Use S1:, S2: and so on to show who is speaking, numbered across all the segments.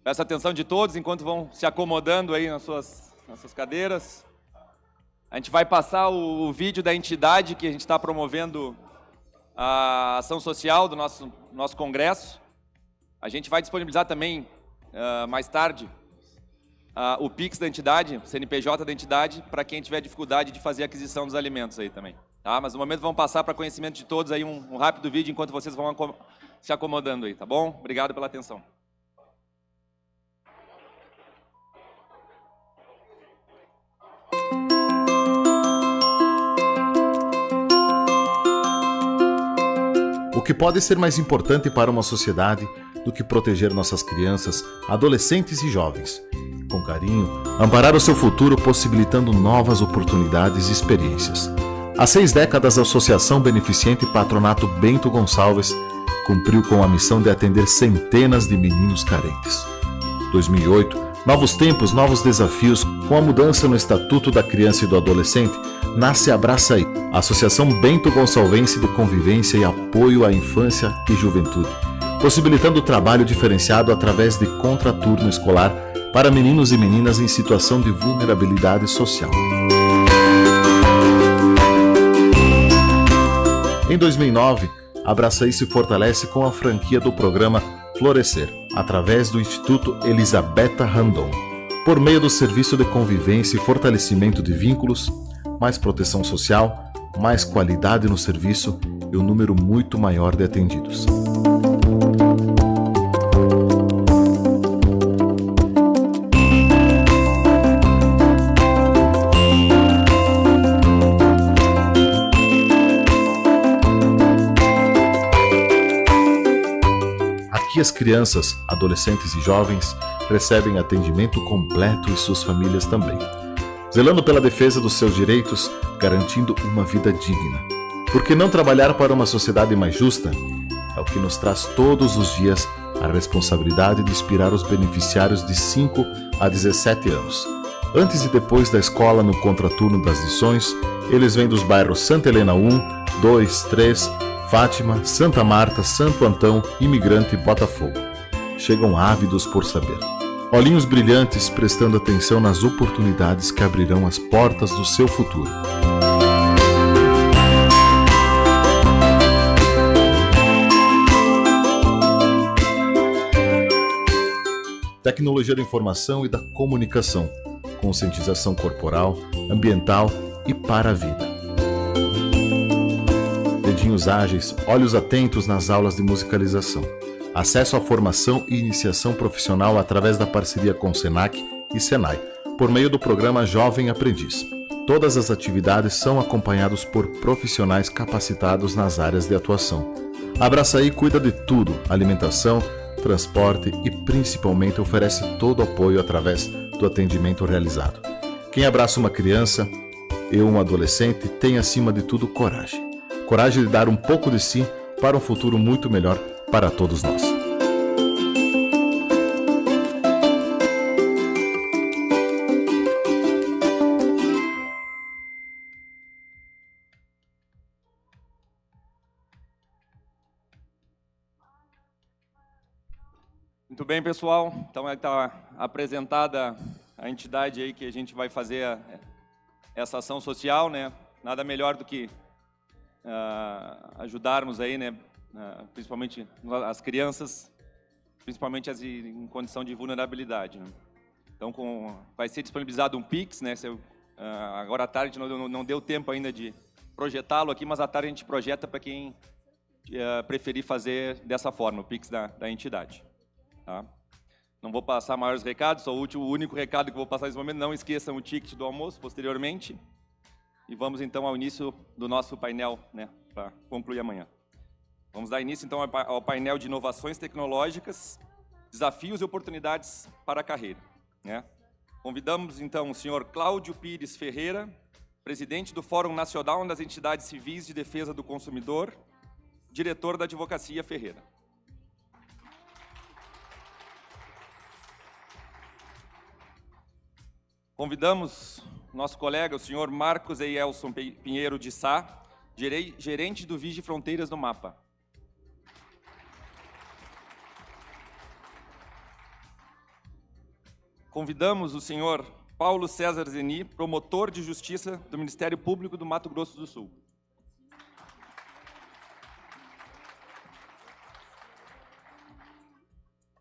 S1: Peço a atenção de todos enquanto vão se acomodando aí nas suas cadeiras. A gente vai passar o vídeo da entidade que a gente está promovendo a ação social do nosso congresso. A gente vai disponibilizar também, mais tarde, o Pix da entidade, o CNPJ da entidade, para quem tiver dificuldade de fazer a aquisição dos alimentos aí também. Tá? Mas no momento vamos passar para conhecimento de todos aí um rápido vídeo enquanto vocês vão se acomodando aí, tá bom? Obrigado pela atenção.
S2: O que pode ser mais importante para uma sociedade do que proteger nossas crianças, adolescentes e jovens? Com carinho, amparar o seu futuro possibilitando novas oportunidades e experiências. Há 6 décadas, a Associação Beneficente Patronato Bento Gonçalves cumpriu com a missão de atender centenas de meninos carentes. 2008, novos tempos, novos desafios. Com a mudança no Estatuto da Criança e do Adolescente, nasce Abraçaí, a Associação Bento Gonçalvense de Convivência e Apoio à Infância e Juventude, possibilitando o trabalho diferenciado através de contraturno escolar para meninos e meninas em situação de vulnerabilidade social. Em 2009, a Abraçaí se fortalece com a franquia do programa Florescer, através do Instituto Elisabetta Randon. Por meio do serviço de convivência e fortalecimento de vínculos, mais proteção social, mais qualidade no serviço e um número muito maior de atendidos. Aqui as crianças, adolescentes e jovens recebem atendimento completo e suas famílias também, zelando pela defesa dos seus direitos, garantindo uma vida digna. Porque não trabalhar para uma sociedade mais justa é o que nos traz todos os dias a responsabilidade de inspirar os beneficiários de 5 a 17 anos. Antes e depois da escola no contraturno das lições, eles vêm dos bairros Santa Helena 1, 2, 3, Fátima, Santa Marta, Santo Antão, Imigrante e Botafogo. Chegam ávidos por saber. Olhinhos brilhantes prestando atenção nas oportunidades que abrirão as portas do seu futuro. Tecnologia da informação e da comunicação, conscientização corporal, ambiental e para a vida. Dedinhos ágeis, olhos atentos nas aulas de musicalização. Acesso à formação e iniciação profissional através da parceria com Senac e Senai, por meio do programa Jovem Aprendiz. Todas as atividades são acompanhadas por profissionais capacitados nas áreas de atuação. A Abraçaí cuida de tudo, alimentação, transporte e principalmente oferece todo o apoio através do atendimento realizado. Quem abraça uma criança e um adolescente tem acima de tudo coragem. Coragem de dar um pouco de si para um futuro muito melhor para todos nós.
S1: Muito bem, pessoal. Então está apresentada a entidade aí que a gente vai fazer essa ação social, né? Nada melhor do que ajudarmos aí, né? Principalmente as crianças, principalmente as em condição de vulnerabilidade, né? Então, vai ser disponibilizado um Pix, né? Agora à tarde não deu tempo ainda de projetá-lo aqui, mas à tarde a gente projeta para quem preferir fazer dessa forma, o Pix da entidade. Tá? Não vou passar maiores recados, só o único recado que vou passar nesse momento: não esqueçam o ticket do almoço posteriormente. E vamos então ao início do nosso painel, né, para concluir amanhã. Vamos dar início então ao painel de inovações tecnológicas, desafios e oportunidades para a carreira, né? Convidamos então o senhor Cláudio Pires Ferreira, presidente do Fórum Nacional das Entidades Civis de Defesa do Consumidor, diretor da Advocacia Ferreira. Convidamos nosso colega, o senhor Marcos Eielson Pinheiro de Sá, gerente do Vigi Fronteiras do MAPA. convidamos o senhor Paulo César Zeni, promotor de justiça do Ministério Público do Mato Grosso do Sul.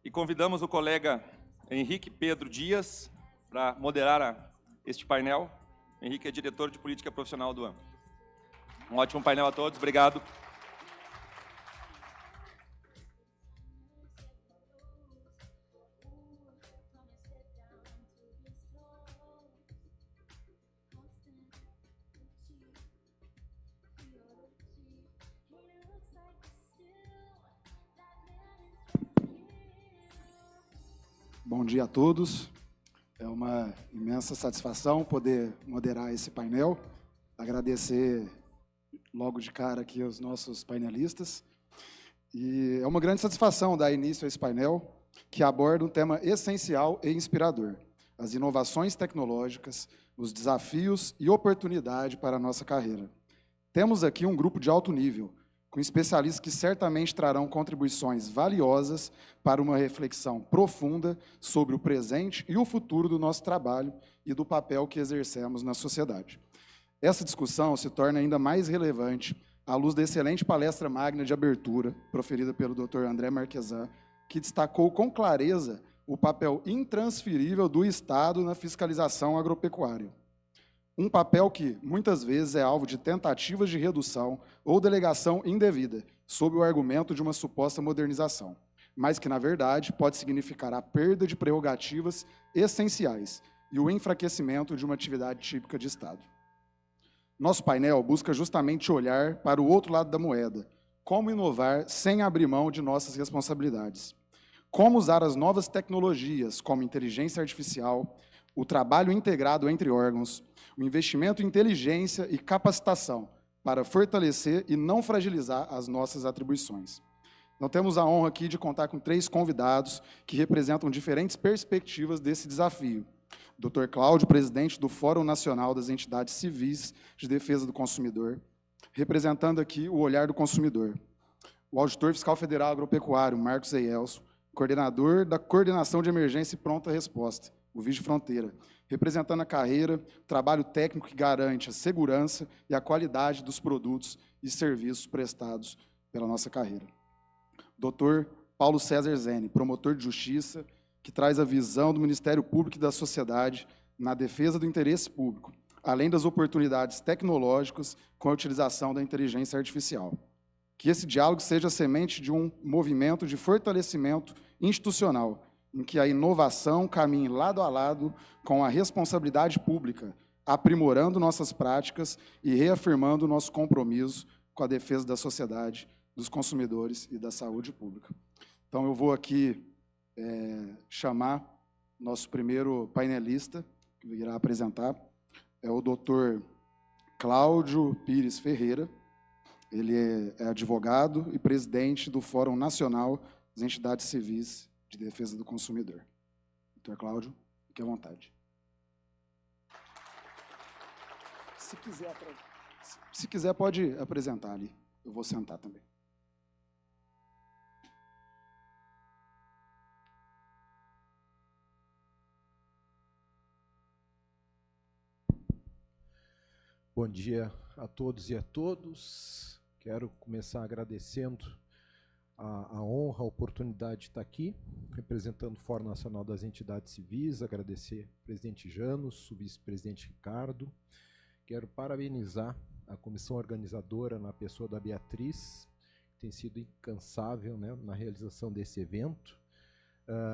S1: E convidamos o colega Henrique Pedro Dias para moderar este painel. Henrique é diretor de política profissional do AMP. Um ótimo painel a todos, obrigado.
S3: Bom dia a todos. É uma imensa satisfação poder moderar esse painel. Agradecer logo de cara aqui aos nossos painelistas. E é uma grande satisfação dar início a esse painel, que aborda um tema essencial e inspirador: as inovações tecnológicas, os desafios e oportunidade para a nossa carreira. Temos aqui um grupo de alto nível, com especialistas que certamente trarão contribuições valiosas para uma reflexão profunda sobre o presente e o futuro do nosso trabalho e do papel que exercemos na sociedade. Essa discussão se torna ainda mais relevante à luz da excelente palestra magna de abertura, proferida pelo Dr. André Marquesan, que destacou com clareza o papel intransferível do Estado na fiscalização agropecuária. Um papel que, muitas vezes, é alvo de tentativas de redução ou delegação indevida, sob o argumento de uma suposta modernização, mas que, na verdade, pode significar a perda de prerrogativas essenciais e o enfraquecimento de uma atividade típica de Estado. Nosso painel busca justamente olhar para o outro lado da moeda, como inovar sem abrir mão de nossas responsabilidades, como usar as novas tecnologias, como inteligência artificial, o trabalho integrado entre órgãos, o investimento em inteligência e capacitação para fortalecer e não fragilizar as nossas atribuições. Nós temos a honra aqui de contar com 3 convidados que representam diferentes perspectivas desse desafio. Dr. Cláudio, presidente do Fórum Nacional das Entidades Civis de Defesa do Consumidor, representando aqui o olhar do consumidor. O auditor fiscal federal agropecuário, Marcos Eielso, coordenador da Coordenação de Emergência e Pronta Resposta, o Vigio Fronteira, representando a carreira, o trabalho técnico que garante a segurança e a qualidade dos produtos e serviços prestados pela nossa carreira. Dr. Paulo César Zeni, promotor de justiça, que traz a visão do Ministério Público e da sociedade na defesa do interesse público, além das oportunidades tecnológicas com a utilização da inteligência artificial. Que esse diálogo seja a semente de um movimento de fortalecimento institucional, em que a inovação caminhe lado a lado com a responsabilidade pública, aprimorando nossas práticas e reafirmando nosso compromisso com a defesa da sociedade, dos consumidores e da saúde pública. Então, eu vou aqui chamar nosso primeiro painelista, que irá apresentar, é o Dr. Cláudio Pires Ferreira. Ele é advogado e presidente do Fórum Nacional das Entidades Civis de Defesa do Consumidor. Dr. Cláudio, fique à vontade. Se quiser, pode apresentar ali. Eu vou sentar também.
S4: Bom dia a todos e a todas. Quero começar agradecendo a honra, a oportunidade de estar aqui, representando o Fórum Nacional das Entidades Civis, agradecer ao presidente Janos, o vice-presidente Ricardo. Quero parabenizar a comissão organizadora, na pessoa da Beatriz, que tem sido incansável, né, na realização desse evento.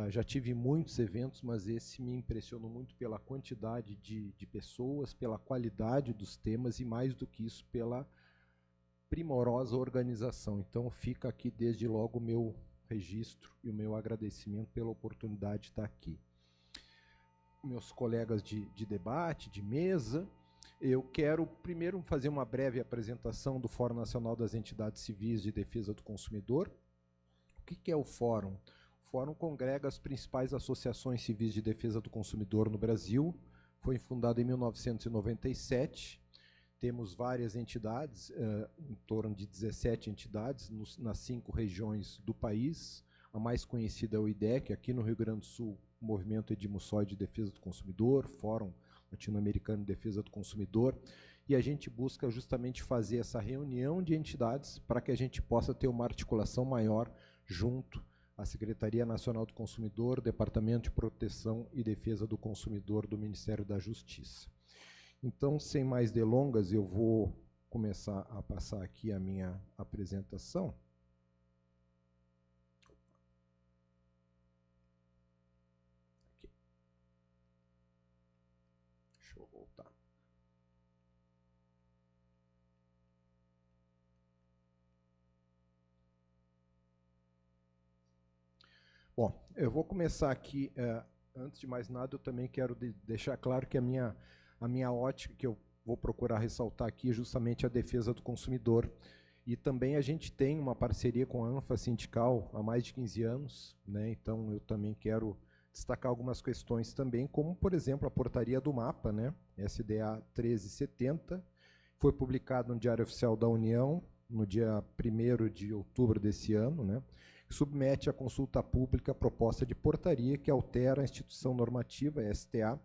S4: Já tive muitos eventos, mas esse me impressionou muito pela quantidade de pessoas, pela qualidade dos temas e, mais do que isso, pela primorosa organização. Então, fica aqui desde logo o meu registro e o meu agradecimento pela oportunidade de estar aqui. Meus colegas de debate, de mesa, eu quero primeiro fazer uma breve apresentação do Fórum Nacional das Entidades Civis de Defesa do Consumidor. O que é o Fórum? O Fórum congrega as principais associações civis de defesa do consumidor no Brasil. Foi fundado em 1997. Temos várias entidades, em torno de 17 entidades, nas 5 regiões do país. A mais conhecida é o IDEC, aqui no Rio Grande do Sul, o Movimento Edmussói de Defesa do Consumidor, Fórum Latino-Americano de Defesa do Consumidor, e a gente busca justamente fazer essa reunião de entidades para que a gente possa ter uma articulação maior junto à Secretaria Nacional do Consumidor, Departamento de Proteção e Defesa do Consumidor do Ministério da Justiça. Então, sem mais delongas, eu vou começar a passar aqui a minha apresentação. Aqui. Deixa eu voltar. Bom, eu vou começar aqui, antes de mais nada, eu também quero deixar claro que a minha ótica, que eu vou procurar ressaltar aqui, é justamente a defesa do consumidor. E também a gente tem uma parceria com a ANFA Sindical há mais de 15 anos, né? Então eu também quero destacar algumas questões também, como, por exemplo, a portaria do MAPA, né? SDA 1370, foi publicado no Diário Oficial da União, no dia 1º de outubro desse ano, né? Submete à consulta pública a proposta de portaria que altera a instituição normativa, STA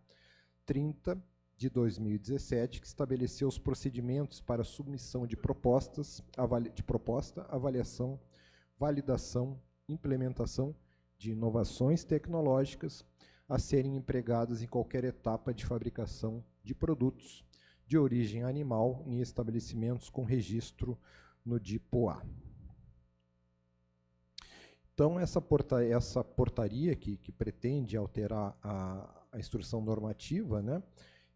S4: 30 de 2017, que estabeleceu os procedimentos para submissão de proposta, avaliação, validação, implementação de inovações tecnológicas a serem empregadas em qualquer etapa de fabricação de produtos de origem animal em estabelecimentos com registro no DIPOA. Então, essa portaria que pretende alterar a instrução normativa, né,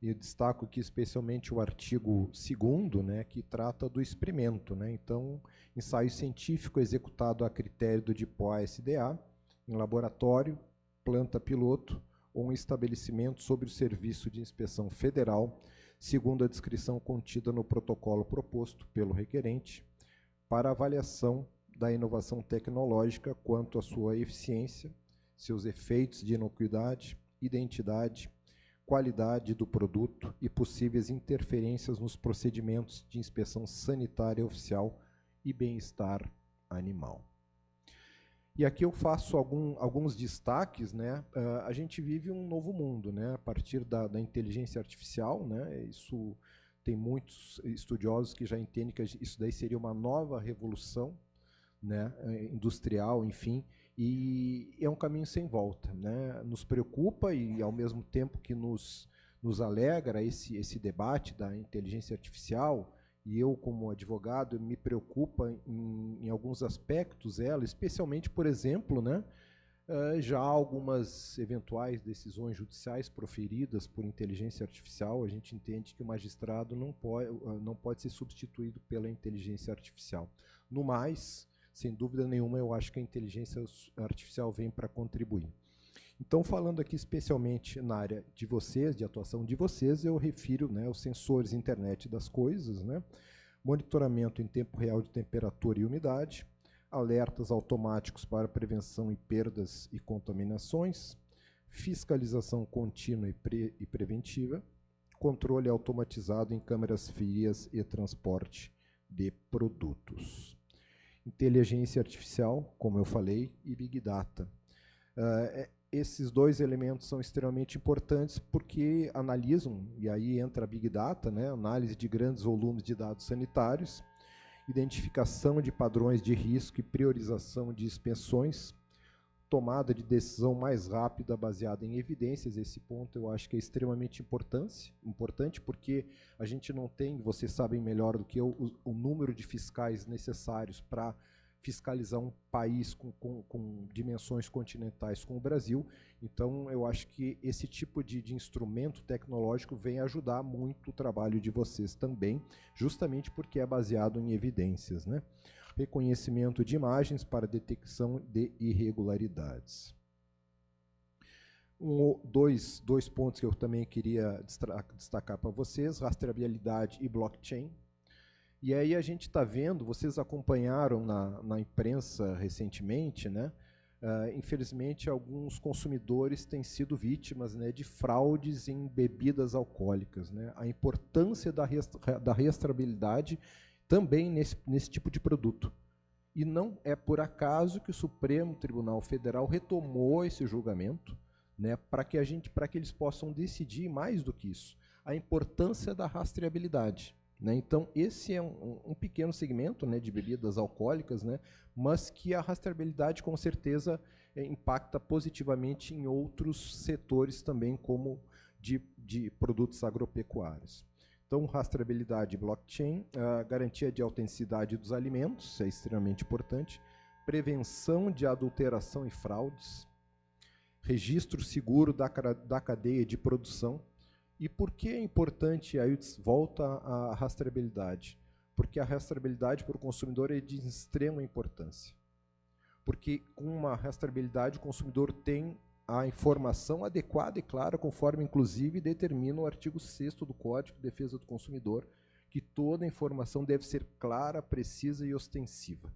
S4: e eu destaco aqui especialmente o artigo 2º, né, que trata do experimento. Né, então, ensaio científico executado a critério do DIPOA-SDA, em laboratório, planta piloto ou em estabelecimento sob o serviço de inspeção federal, segundo a descrição contida no protocolo proposto pelo requerente, para avaliação da inovação tecnológica quanto à sua eficiência, seus efeitos de inocuidade, identidade, qualidade do produto e possíveis interferências nos procedimentos de inspeção sanitária oficial e bem-estar animal. E aqui eu faço alguns destaques, né? A gente vive um novo mundo, né? A partir da inteligência artificial, né? Isso tem muitos estudiosos que já entendem que isso daí seria uma nova revolução, né, industrial, enfim, e é um caminho sem volta, né? Nos preocupa e, ao mesmo tempo que nos alegra esse debate da inteligência artificial, e eu, como advogado, me preocupa em alguns aspectos ela, especialmente, por exemplo, né, já algumas eventuais decisões judiciais proferidas por inteligência artificial, a gente entende que o magistrado não pode ser substituído pela inteligência artificial. No mais, sem dúvida nenhuma, eu acho que a inteligência artificial vem para contribuir. Então, falando aqui especialmente na área de vocês, de atuação de vocês, eu refiro, né, os sensores internet das coisas, né, monitoramento em tempo real de temperatura e umidade, alertas automáticos para prevenção e perdas e contaminações, fiscalização contínua e preventiva, controle automatizado em câmeras frias e transporte de produtos. Inteligência artificial, como eu falei, e Big Data. Esses dois elementos são extremamente importantes porque analisam, e aí entra a Big Data, né, análise de grandes volumes de dados sanitários, identificação de padrões de risco e priorização de inspeções, tomada de decisão mais rápida baseada em evidências. Esse ponto eu acho que é extremamente importante porque a gente não tem, vocês sabem melhor do que eu, o número de fiscais necessários para fiscalizar um país com dimensões continentais como o Brasil. Então, eu acho que esse tipo de instrumento tecnológico vem ajudar muito o trabalho de vocês também, justamente porque é baseado em evidências, né? Reconhecimento de imagens para detecção de irregularidades. Dois pontos que eu também queria destacar para vocês, rastreabilidade e blockchain. E aí a gente está vendo, vocês acompanharam na imprensa recentemente, né? Infelizmente, alguns consumidores têm sido vítimas, né, de fraudes em bebidas alcoólicas, né? A importância da rastreabilidade também nesse tipo de produto. E não é por acaso que o Supremo Tribunal Federal retomou esse julgamento, né, para que eles possam decidir mais do que isso, a importância da rastreabilidade. Né? Então, esse é um pequeno segmento, né, de bebidas alcoólicas, né, mas que a rastreabilidade, com certeza, impacta positivamente em outros setores também, como de produtos agropecuários. Então, rastreabilidade blockchain, a garantia de autenticidade dos alimentos, isso é extremamente importante, prevenção de adulteração e fraudes, registro seguro da cadeia de produção. E por que é importante, aí volta a rastreabilidade? Porque a rastreabilidade para o consumidor é de extrema importância. Porque com uma rastreabilidade o consumidor tem a informação adequada e clara, conforme inclusive determina o artigo 6º do Código de Defesa do Consumidor, que toda a informação deve ser clara, precisa e ostensiva.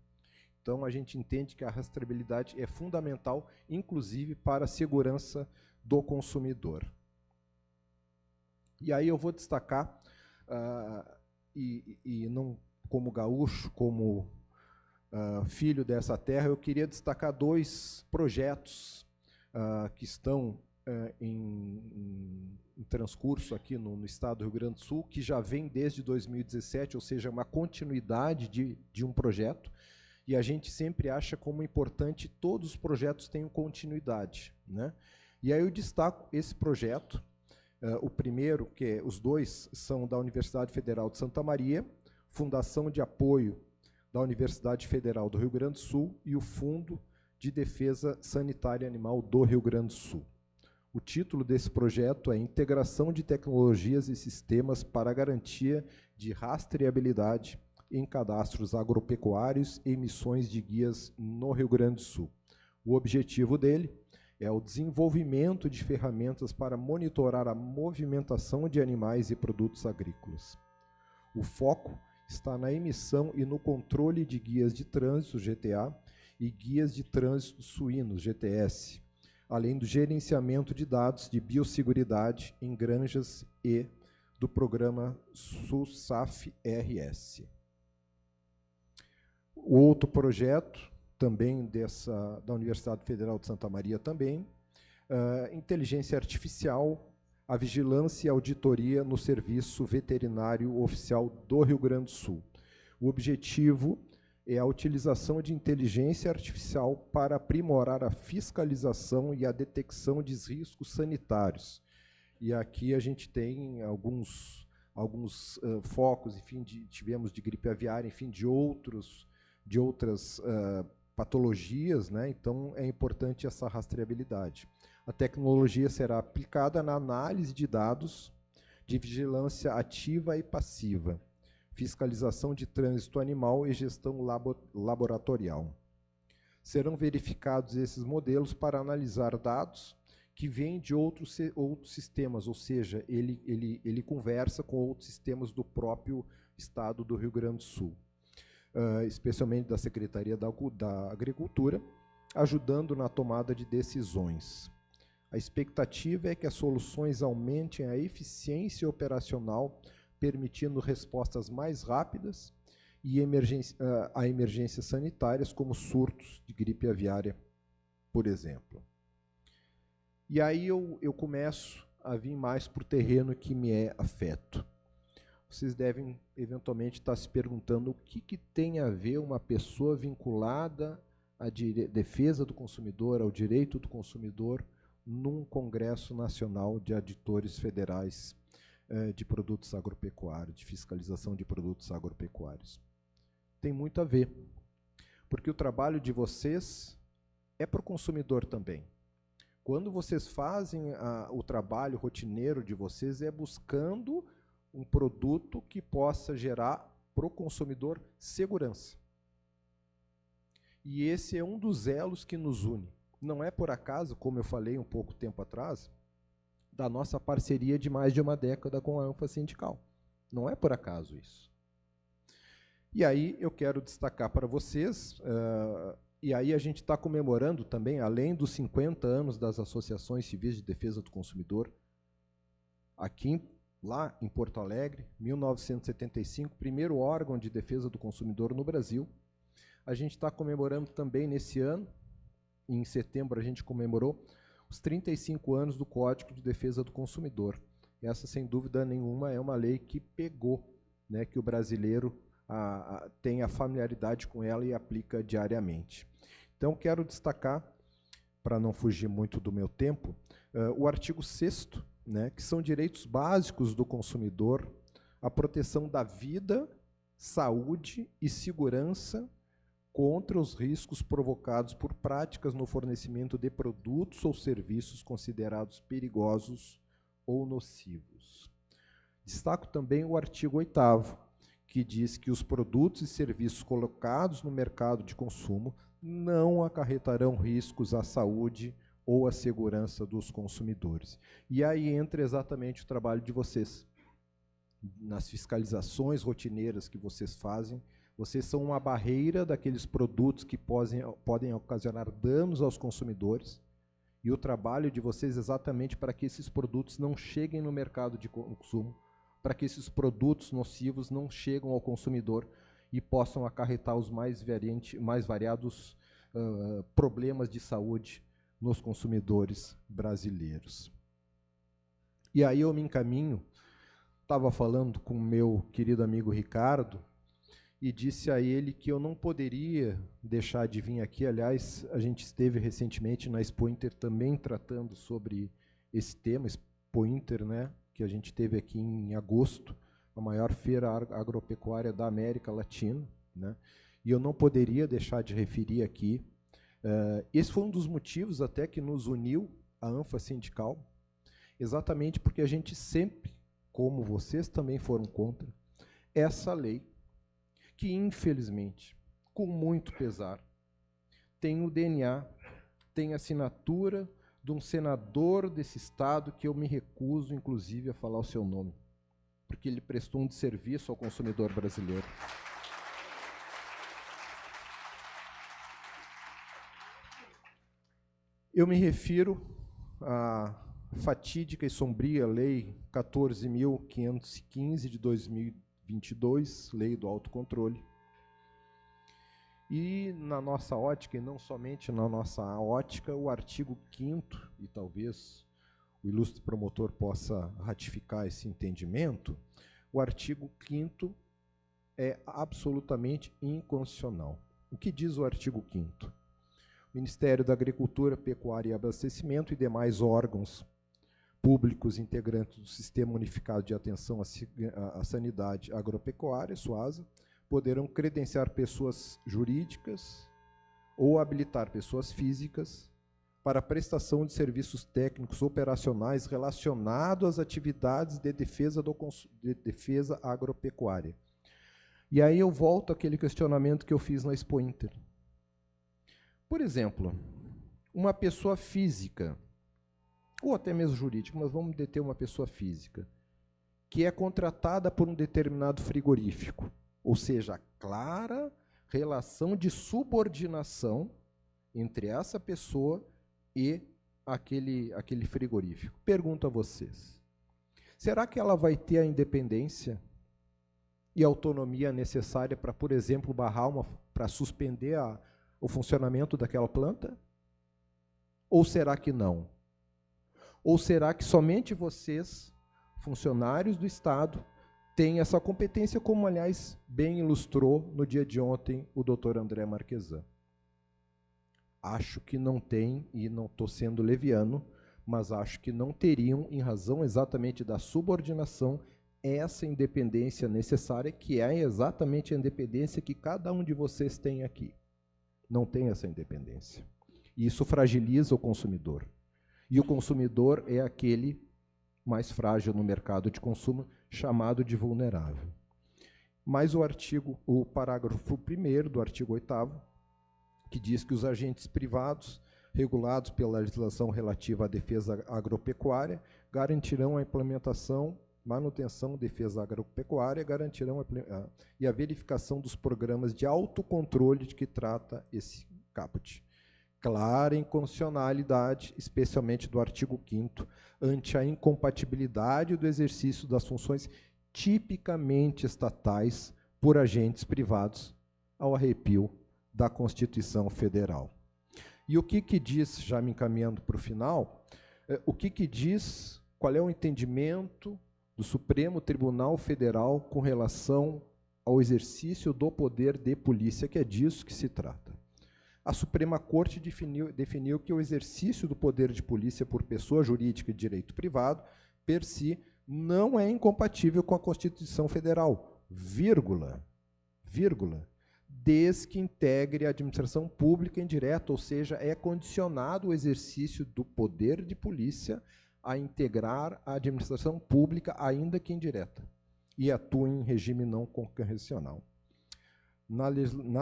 S4: Então a gente entende que a rastreabilidade é fundamental, inclusive para a segurança do consumidor. E aí eu vou destacar, e não como gaúcho, como filho dessa terra, eu queria destacar 2 projetos que estão em transcurso aqui no estado do Rio Grande do Sul, que já vem desde 2017, ou seja, uma continuidade de um projeto, e a gente sempre acha como importante todos os projetos tenham continuidade, né? E aí eu destaco esse projeto, o primeiro, os 2 são da Universidade Federal de Santa Maria, Fundação de Apoio da Universidade Federal do Rio Grande do Sul e o Fundo de Defesa Sanitária Animal do Rio Grande do Sul. O título desse projeto é Integração de Tecnologias e Sistemas para a Garantia de Rastreabilidade em Cadastros Agropecuários e Emissões de Guias no Rio Grande do Sul. O objetivo dele é o desenvolvimento de ferramentas para monitorar a movimentação de animais e produtos agrícolas. O foco está na emissão e no controle de guias de trânsito, GTA, e guias de trânsito suínos, GTS, além do gerenciamento de dados de biosseguridade em granjas e do programa SUSAF-RS. O outro projeto, também da Universidade Federal de Santa Maria, inteligência artificial, a vigilância e auditoria no Serviço Veterinário Oficial do Rio Grande do Sul. O objetivo é a utilização de inteligência artificial para aprimorar a fiscalização e a detecção de riscos sanitários. E aqui a gente tem alguns focos, enfim, tivemos de gripe aviária, enfim, de outras patologias, né? Então é importante essa rastreabilidade. A tecnologia será aplicada na análise de dados de vigilância ativa e passiva, fiscalização de trânsito animal e gestão laboratorial. Serão verificados esses modelos para analisar dados que vêm de outros sistemas, ou seja, ele conversa com outros sistemas do próprio estado do Rio Grande do Sul, especialmente da Secretaria da Agricultura, ajudando na tomada de decisões. A expectativa é que as soluções aumentem a eficiência operacional, permitindo respostas mais rápidas e a emergências sanitárias, como surtos de gripe aviária, por exemplo. E aí eu começo a vir mais para o terreno que me é afeto. Vocês devem, eventualmente, estar se perguntando o que tem a ver uma pessoa vinculada à defesa do consumidor, ao direito do consumidor, num Congresso Nacional de Auditores Federais de Produtos Agropecuários, de fiscalização de produtos agropecuários. Tem muito a ver, porque o trabalho de vocês é para o consumidor também. Quando vocês fazem o trabalho rotineiro de vocês, é buscando um produto que possa gerar para o consumidor segurança. E esse é um dos elos que nos une. Não é por acaso, como eu falei um pouco tempo atrás, da nossa parceria de mais de uma década com a ANFA Sindical. Não é por acaso isso. E aí eu quero destacar para vocês, e aí a gente está comemorando também, além dos 50 anos das associações civis de defesa do consumidor, lá em Porto Alegre, 1975, primeiro órgão de defesa do consumidor no Brasil. a gente está comemorando também nesse ano, em setembro a gente comemorou, os 35 anos do Código de Defesa do Consumidor. Essa, sem dúvida nenhuma, é uma lei que pegou, né, que o brasileiro tem a familiaridade com ela e aplica diariamente. Então, quero destacar, para não fugir muito do meu tempo, o artigo 6º, né, que são direitos básicos do consumidor, a proteção da vida, saúde e segurança contra os riscos provocados por práticas no fornecimento de produtos ou serviços considerados perigosos ou nocivos. Destaco também o artigo 8º, que diz que os produtos e serviços colocados no mercado de consumo não acarretarão riscos à saúde ou à segurança dos consumidores. E aí entra exatamente o trabalho de vocês. Nas fiscalizações rotineiras que vocês fazem, vocês são uma barreira daqueles produtos que podem ocasionar danos aos consumidores, e o trabalho de vocês é exatamente para que esses produtos não cheguem no mercado de consumo, para que esses produtos nocivos não cheguem ao consumidor e possam acarretar os mais variados problemas de saúde nos consumidores brasileiros. E aí eu me encaminho, estava falando com o meu querido amigo Ricardo, e disse a ele que eu não poderia deixar de vir aqui. Aliás, a gente esteve recentemente na Expo Inter também tratando sobre esse tema, Expo Inter, né, que a gente teve aqui em agosto, a maior feira agropecuária da América Latina, né, e eu não poderia deixar de referir aqui. Esse foi um dos motivos até que nos uniu a ANFA Sindical, exatamente porque a gente sempre, como vocês também foram contra, essa lei, que, infelizmente, com muito pesar, tem o DNA, tem a assinatura de um senador desse estado que eu me recuso, inclusive, a falar o seu nome, porque ele prestou um desserviço ao consumidor brasileiro. Eu me refiro à fatídica e sombria Lei 14.515 de 2022, Lei do Autocontrole. E na nossa ótica, e não somente na nossa ótica, o artigo 5º, e talvez o ilustre promotor possa ratificar esse entendimento, o artigo 5º é absolutamente inconstitucional. O que diz o artigo 5º? O Ministério da Agricultura, Pecuária e Abastecimento e demais órgãos públicos integrantes do Sistema Unificado de Atenção à Sanidade Agropecuária, SUASA, poderão credenciar pessoas jurídicas ou habilitar pessoas físicas para a prestação de serviços técnicos operacionais relacionados às atividades de defesa agropecuária. E aí eu volto àquele questionamento que eu fiz na Expo Inter. Por exemplo, uma pessoa física, ou até mesmo jurídica, mas vamos deter uma pessoa física, que é contratada por um determinado frigorífico, ou seja, a clara relação de subordinação entre essa pessoa e aquele frigorífico. Pergunto a vocês, será que ela vai ter a independência e a autonomia necessária para, por exemplo, para suspender o funcionamento daquela planta? Ou será que não? Ou será que somente vocês, funcionários do Estado, têm essa competência, como, aliás, bem ilustrou no dia de ontem o doutor André Marquesan? Acho que não tem, e não estou sendo leviano, mas acho que não teriam, em razão exatamente da subordinação, essa independência necessária, que é exatamente a independência que cada um de vocês tem aqui. Não tem essa independência. E isso fragiliza o consumidor. E o consumidor é aquele mais frágil no mercado de consumo, chamado de vulnerável. Mas o parágrafo 1º do artigo 8º, que diz que os agentes privados, regulados pela legislação relativa à defesa agropecuária, garantirão a implementação, manutenção, defesa agropecuária, garantirão e a verificação dos programas de autocontrole de que trata esse caput. Clara inconstitucionalidade, especialmente do artigo 5º, ante a incompatibilidade do exercício das funções tipicamente estatais por agentes privados, ao arrepio da Constituição Federal. E o que diz, já me encaminhando para o final, o que diz, qual é o entendimento do Supremo Tribunal Federal com relação ao exercício do poder de polícia, que é disso que se trata. A Suprema Corte definiu que o exercício do poder de polícia por pessoa jurídica de direito privado, per si, não é incompatível com a Constituição Federal, vírgula, desde que integre a administração pública indireta, ou seja, é condicionado o exercício do poder de polícia a integrar a administração pública, ainda que indireta, e atua em regime não concorrencial. Na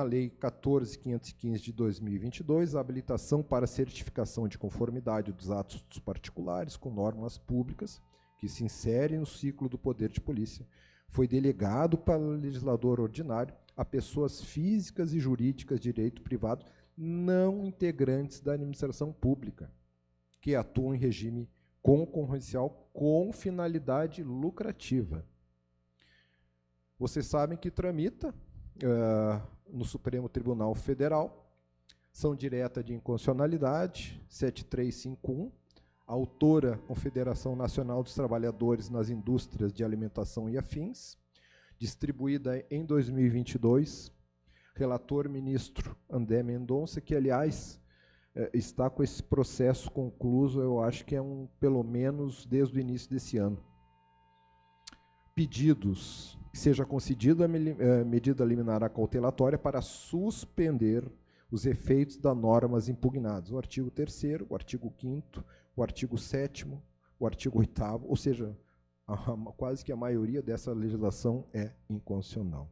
S4: Lei 14.515 de 2022, a habilitação para certificação de conformidade dos atos dos particulares com normas públicas, que se inserem no ciclo do poder de polícia, foi delegado para o legislador ordinário a pessoas físicas e jurídicas de direito privado não integrantes da administração pública, que atuam em regime concorrencial com finalidade lucrativa. Vocês sabem que tramita no Supremo Tribunal Federal, ação direta de inconstitucionalidade 7351, autora Confederação Nacional dos Trabalhadores nas Indústrias de Alimentação e Afins, distribuída em 2022, relator ministro André Mendonça, que, aliás, está com esse processo concluído, eu acho que pelo menos desde o início desse ano. Pedidos que seja concedida a medida liminar acautelatória para suspender os efeitos das normas impugnadas, o artigo 3º, o artigo 5º, o artigo 7º, o artigo 8º, ou seja, quase que a maioria dessa legislação é inconstitucional.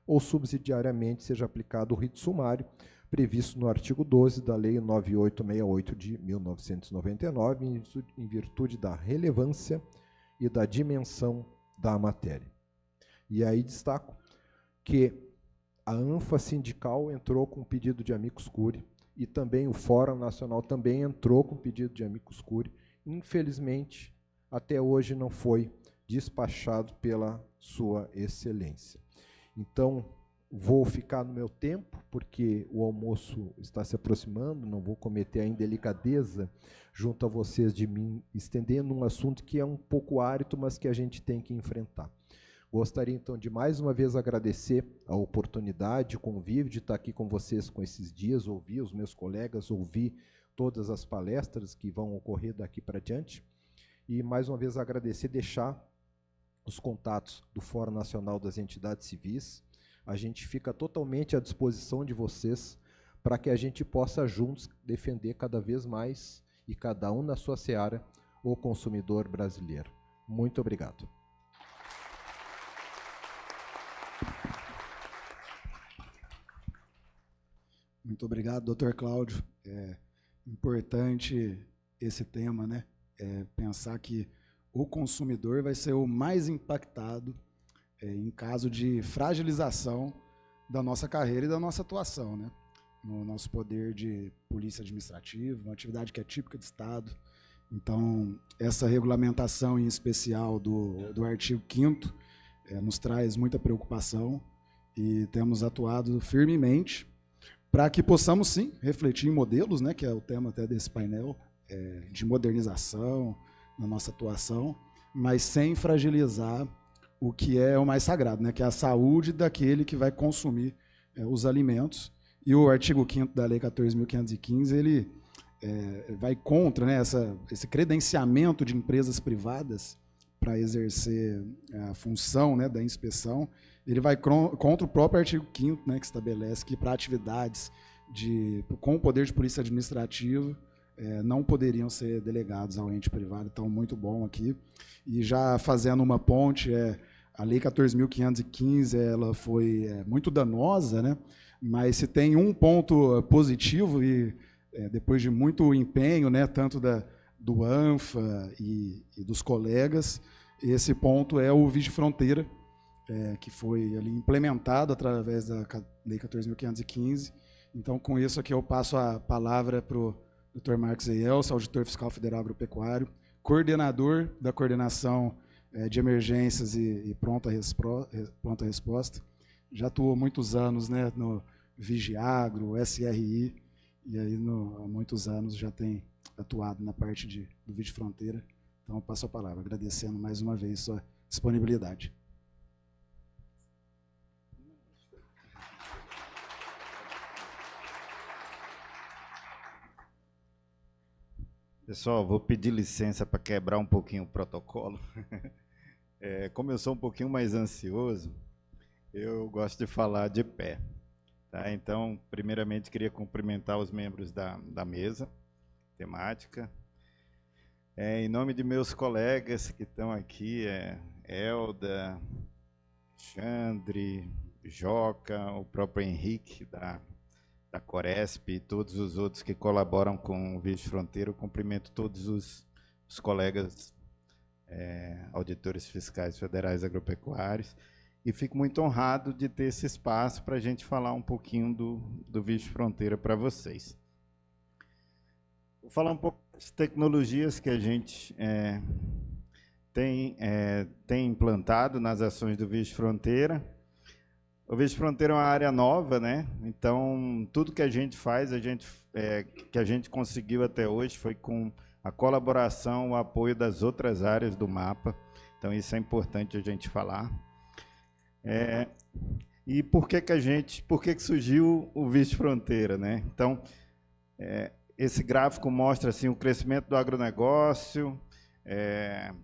S4: Ou subsidiariamente seja aplicado o rito sumário previsto no artigo 12 da Lei 9868 de 1999, em virtude da relevância e da dimensão da matéria. E aí destaco que a ANFA sindical entrou com pedido de amicus curiae e também o Fórum Nacional também entrou com pedido de amicus curiae. Infelizmente, até hoje não foi despachado pela Sua Excelência. Então, vou ficar no meu tempo, porque o almoço está se aproximando, não vou cometer a indelicadeza junto a vocês de me estender num assunto que é um pouco árido, mas que a gente tem que enfrentar. Gostaria, então, de mais uma vez agradecer a oportunidade, o convívio de estar aqui com vocês com esses dias, ouvir os meus colegas, ouvir todas as palestras que vão ocorrer daqui para diante. E, mais uma vez, agradecer, deixar os contatos do Fórum Nacional das Entidades Civis. A gente fica totalmente à disposição de vocês para que a gente possa juntos defender cada vez mais e cada um na sua seara o consumidor brasileiro. Muito obrigado.
S3: Muito obrigado, doutor Cláudio. É importante esse tema, né? Pensar que o consumidor vai ser o mais impactado em caso de fragilização da nossa carreira e da nossa atuação, né? No nosso poder de polícia administrativa, uma atividade que é típica de Estado. Então, essa regulamentação em especial do artigo 5º nos traz muita preocupação e temos atuado firmemente para que possamos, sim, refletir em modelos, né, que é o tema até desse painel, de modernização na nossa atuação, mas sem fragilizar o que é o mais sagrado, né, que é a saúde daquele que vai consumir os alimentos. E o artigo 5º da Lei 14.515, ele vai contra, né, esse credenciamento de empresas privadas para exercer a função, né, da inspeção. Ele vai contra o próprio artigo 5º, né, que estabelece que para atividades com o poder de polícia administrativa não poderiam ser delegados ao ente privado. Então, muito bom aqui. E já fazendo uma ponte, a Lei 14.515 ela foi muito danosa, né, mas se tem um ponto positivo, e depois de muito empenho, né, tanto do ANFA e dos colegas, esse ponto é o Vigem Fronteira, que foi ali implementado através da Lei 14.515. Então, com isso aqui eu passo a palavra para o Dr. Marcos Eielson, auditor fiscal federal agropecuário, coordenador da coordenação de emergências e pronta resposta. Já atuou muitos anos, né, Vigiagro, SRI, e aí há muitos anos já tem atuado na parte do Vídeo Fronteira. Então, eu passo a palavra, agradecendo mais uma vez sua disponibilidade.
S5: Pessoal, vou pedir licença para quebrar um pouquinho o protocolo. Como eu sou um pouquinho mais ansioso, eu gosto de falar de pé. Tá? Então, primeiramente, queria cumprimentar os membros da mesa temática. Em nome de meus colegas que estão aqui, Elda, Xandre, Joca, o próprio Henrique da Coresp e todos os outros que colaboram com o Vídeo Fronteira, eu cumprimento todos os colegas auditores fiscais federais agropecuários e fico muito honrado de ter esse espaço para a gente falar um pouquinho do Vídeo Fronteira para vocês. Vou falar um pouco das tecnologias que a gente tem implantado nas ações do Vídeo Fronteira. O Vídeo Fronteira é uma área nova, né? Então, tudo que a gente faz, que a gente conseguiu até hoje foi com a colaboração, o apoio das outras áreas do mapa. Então, isso é importante a gente falar. E por que surgiu o Vídeo Fronteira, né? Então, esse gráfico mostra assim, o crescimento do agronegócio.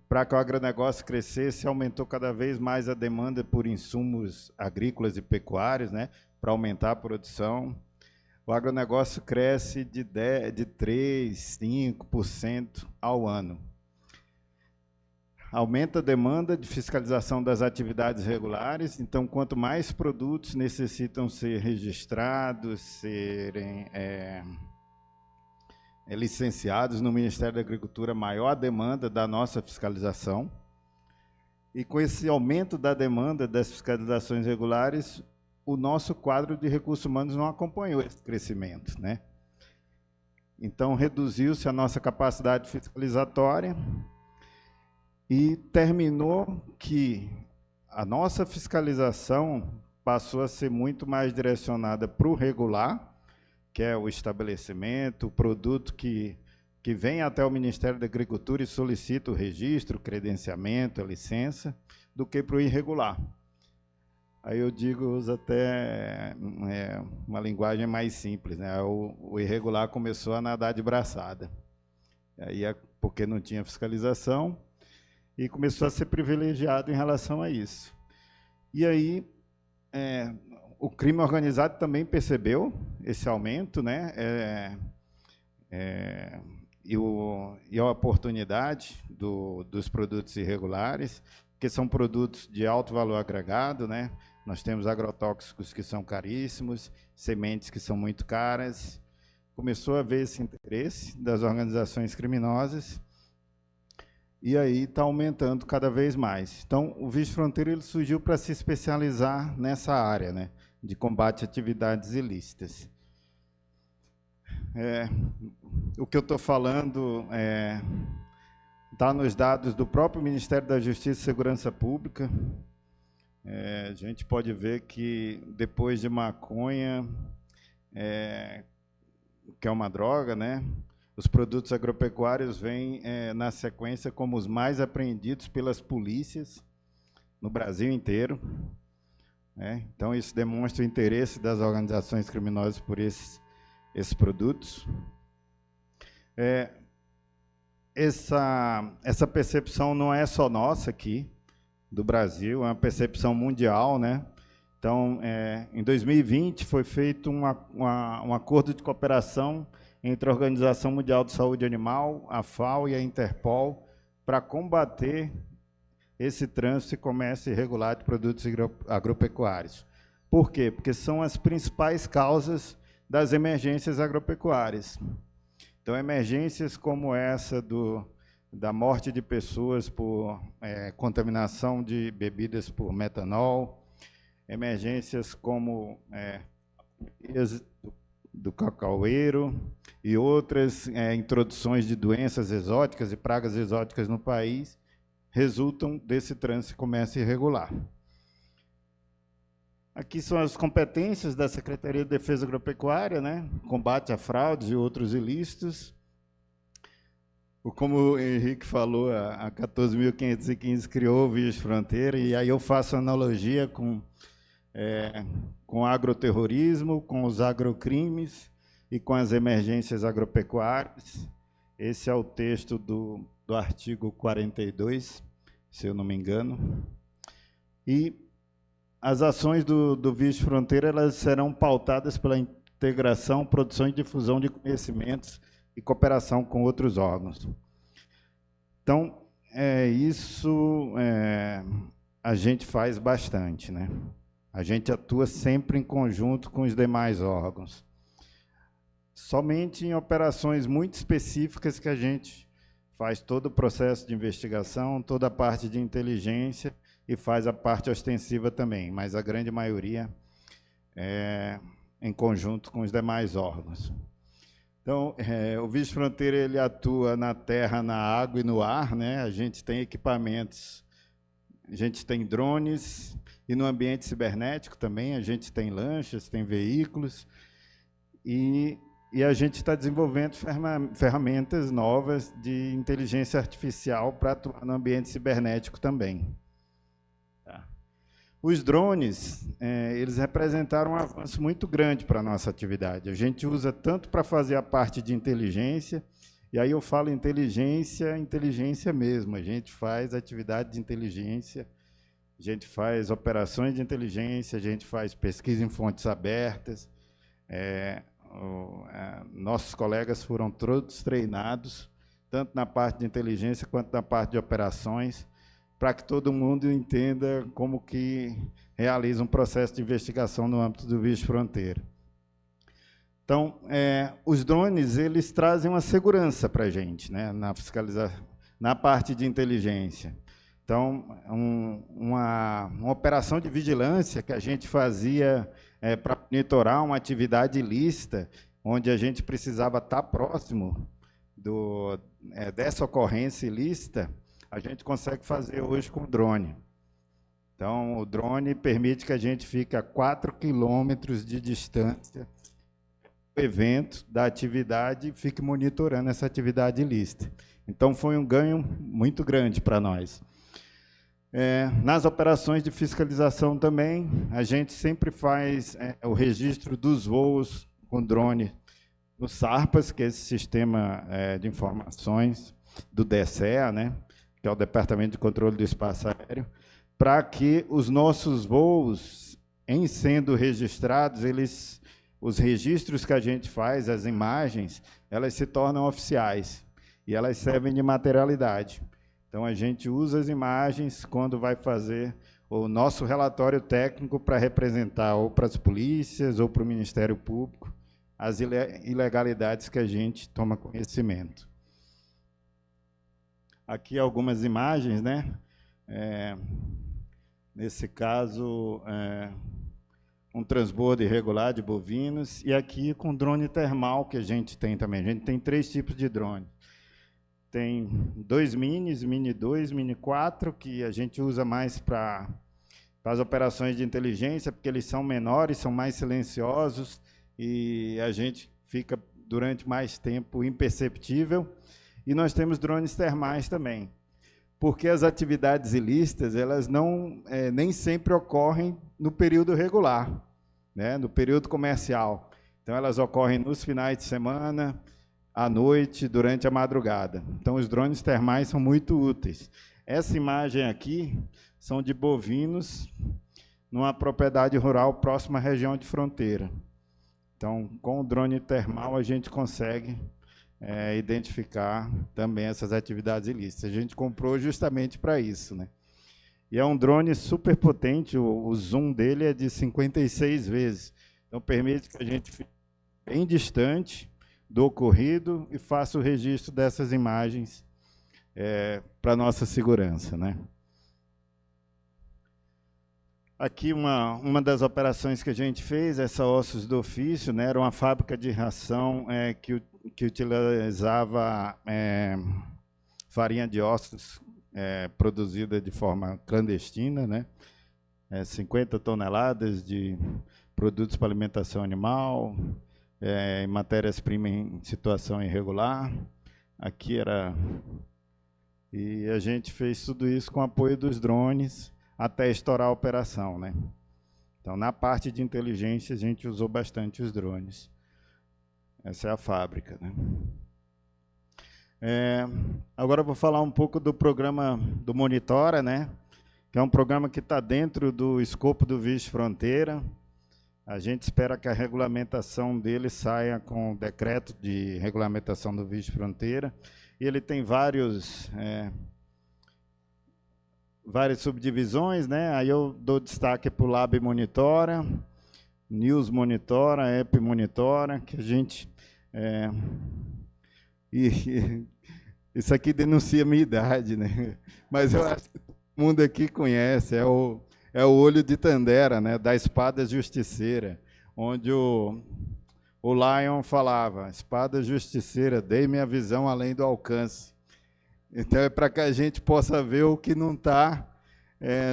S5: Para que o agronegócio crescesse, aumentou cada vez mais a demanda por insumos agrícolas e pecuários, né, para aumentar a produção. O agronegócio cresce de 3%, 5% ao ano. Aumenta a demanda de fiscalização das atividades regulares, então, quanto mais produtos necessitam ser registrados, serem licenciados no Ministério da Agricultura, maior a demanda da nossa fiscalização. E com esse aumento da demanda das fiscalizações regulares, o nosso quadro de recursos humanos não acompanhou esse crescimento, né? Então, reduziu-se a nossa capacidade fiscalizatória e terminou que a nossa fiscalização passou a ser muito mais direcionada para o regular, que é o estabelecimento, o produto que vem até o Ministério da Agricultura e solicita o registro, o credenciamento, a licença, do que para o irregular. Aí eu uso até uma linguagem mais simples, né? O irregular começou a nadar de braçada, aí porque não tinha fiscalização, e começou a ser privilegiado em relação a isso. E aí, o crime organizado também percebeu esse aumento, né? E a oportunidade dos produtos irregulares, que são produtos de alto valor agregado, né? Nós temos agrotóxicos que são caríssimos, sementes que são muito caras. Começou a haver esse interesse das organizações criminosas e aí está aumentando cada vez mais. Então, o Vídeo Fronteira ele surgiu para se especializar nessa área, né, de combate a atividades ilícitas. O que eu estou falando está nos dados do próprio Ministério da Justiça e Segurança Pública. A gente pode ver que depois de maconha, que é uma droga, né, os produtos agropecuários vêm na sequência como os mais apreendidos pelas polícias no Brasil inteiro. Então, isso demonstra o interesse das organizações criminosas por esses produtos. Essa percepção não é só nossa aqui, do Brasil, é uma percepção mundial, né? Então, em 2020, foi feito um acordo de cooperação entre a Organização Mundial de Saúde Animal, a FAO e a Interpol, para combater esse trânsito e comércio irregular de produtos agropecuários. Por quê? Porque são as principais causas das emergências agropecuárias. Então, emergências como essa da morte de pessoas por contaminação de bebidas por metanol, emergências como do cacaueiro e outras introduções de doenças exóticas e pragas exóticas no país, resultam desse trânsito e comércio irregular. Aqui são as competências da Secretaria de Defesa Agropecuária, né? Combate a fraudes e outros ilícitos. Como o Henrique falou, a 14.515 criou o Vias Fronteira, e aí eu faço analogia com agroterrorismo, com os agrocrimes e com as emergências agropecuárias. Esse é o texto do artigo 42, se eu não me engano. E as ações do Vias Fronteira, elas serão pautadas pela integração, produção e difusão de conhecimentos e cooperação com outros órgãos. Então, isso a gente faz bastante, né? A gente atua sempre em conjunto com os demais órgãos. Somente em operações muito específicas que a gente faz todo o processo de investigação, toda a parte de inteligência e faz a parte ostensiva também, mas a grande maioria é em conjunto com os demais órgãos. Então, o Vias Fronteira ele atua na terra, na água e no ar, né? A gente tem equipamentos, a gente tem drones, e no ambiente cibernético também a gente tem lanchas, tem veículos, e a gente está desenvolvendo ferramentas novas de inteligência artificial para atuar no ambiente cibernético também. Tá. Os drones, eles representaram um avanço muito grande para a nossa atividade. A gente usa tanto para fazer a parte de inteligência, e aí eu falo inteligência mesmo. A gente faz atividade de inteligência, a gente faz operações de inteligência, a gente faz pesquisa em fontes abertas. Nossos colegas foram todos treinados, tanto na parte de inteligência quanto na parte de operações, para que todo mundo entenda como que realiza um processo de investigação no âmbito do Vias Fronteira. Então, os drones eles trazem uma segurança para a gente, né, na fiscalização, na parte de inteligência. Então, uma operação de vigilância que a gente fazia para monitorar uma atividade ilícita, onde a gente precisava estar próximo dessa ocorrência ilícita, a gente consegue fazer hoje com o drone. Então, o drone permite que a gente fique a 4 quilômetros de distância do evento, da atividade, e fique monitorando essa atividade ilícita. Então, foi um ganho muito grande para nós. Nas operações de fiscalização também, a gente sempre faz o registro dos voos com drone no SARPAS, que é esse sistema de informações do DSEA, né, que é o Departamento de Controle do Espaço Aéreo, para que os nossos voos, em sendo registrados, os registros que a gente faz, as imagens, elas se tornam oficiais e elas servem de materialidade. Então, a gente usa as imagens quando vai fazer o nosso relatório técnico para representar ou para as polícias ou para o Ministério Público as ilegalidades que a gente toma conhecimento. Aqui algumas imagens, né? Nesse caso, um transbordo irregular de bovinos, e aqui com drone termal que a gente tem também. A gente tem 3 tipos de drone. Tem 2 minis, Mini 2, Mini 4, que a gente usa mais para as operações de inteligência, porque eles são menores, são mais silenciosos, e a gente fica durante mais tempo imperceptível. E nós temos drones termais também, porque as atividades ilícitas elas nem sempre ocorrem no período regular, né, no período comercial. Então, elas ocorrem nos finais de semana, à noite, durante a madrugada. Então, os drones termais são muito úteis. Essa imagem aqui são de bovinos numa propriedade rural próxima à região de fronteira. Então, com o drone termal, a gente consegue identificar também essas atividades ilícitas. A gente comprou justamente para isso, né? E é um drone super potente, o zoom dele é de 56 vezes. Então, permite que a gente fique bem distante do ocorrido e faça o registro dessas imagens para a nossa segurança, né? Aqui uma das operações que a gente fez, essa Ossos do Ofício, né, era uma fábrica de ração que utilizava farinha de ossos produzida de forma clandestina, né, 50 toneladas de produtos para alimentação animal, matérias-primas em situação irregular. Aqui era... E a gente fez tudo isso com apoio dos drones até estourar a operação, né? Então, na parte de inteligência, a gente usou bastante os drones. Essa é a fábrica, né? Agora eu vou falar um pouco do programa do Monitora, né? Que é um programa que está dentro do escopo do Vice Fronteira. A gente espera que a regulamentação dele saia com o decreto de regulamentação do Vice Fronteira. E ele tem várias subdivisões, né? Aí eu dou destaque para o Lab Monitora, News Monitora, App Monitora, que a gente... isso aqui denuncia a minha idade, né? Mas eu acho que todo mundo aqui conhece, é o Olho de Tandera, né? Da Espada Justiceira, onde o Lion falava: espada justiceira, dei-me a visão além do alcance. Então, é para que a gente possa ver o que não está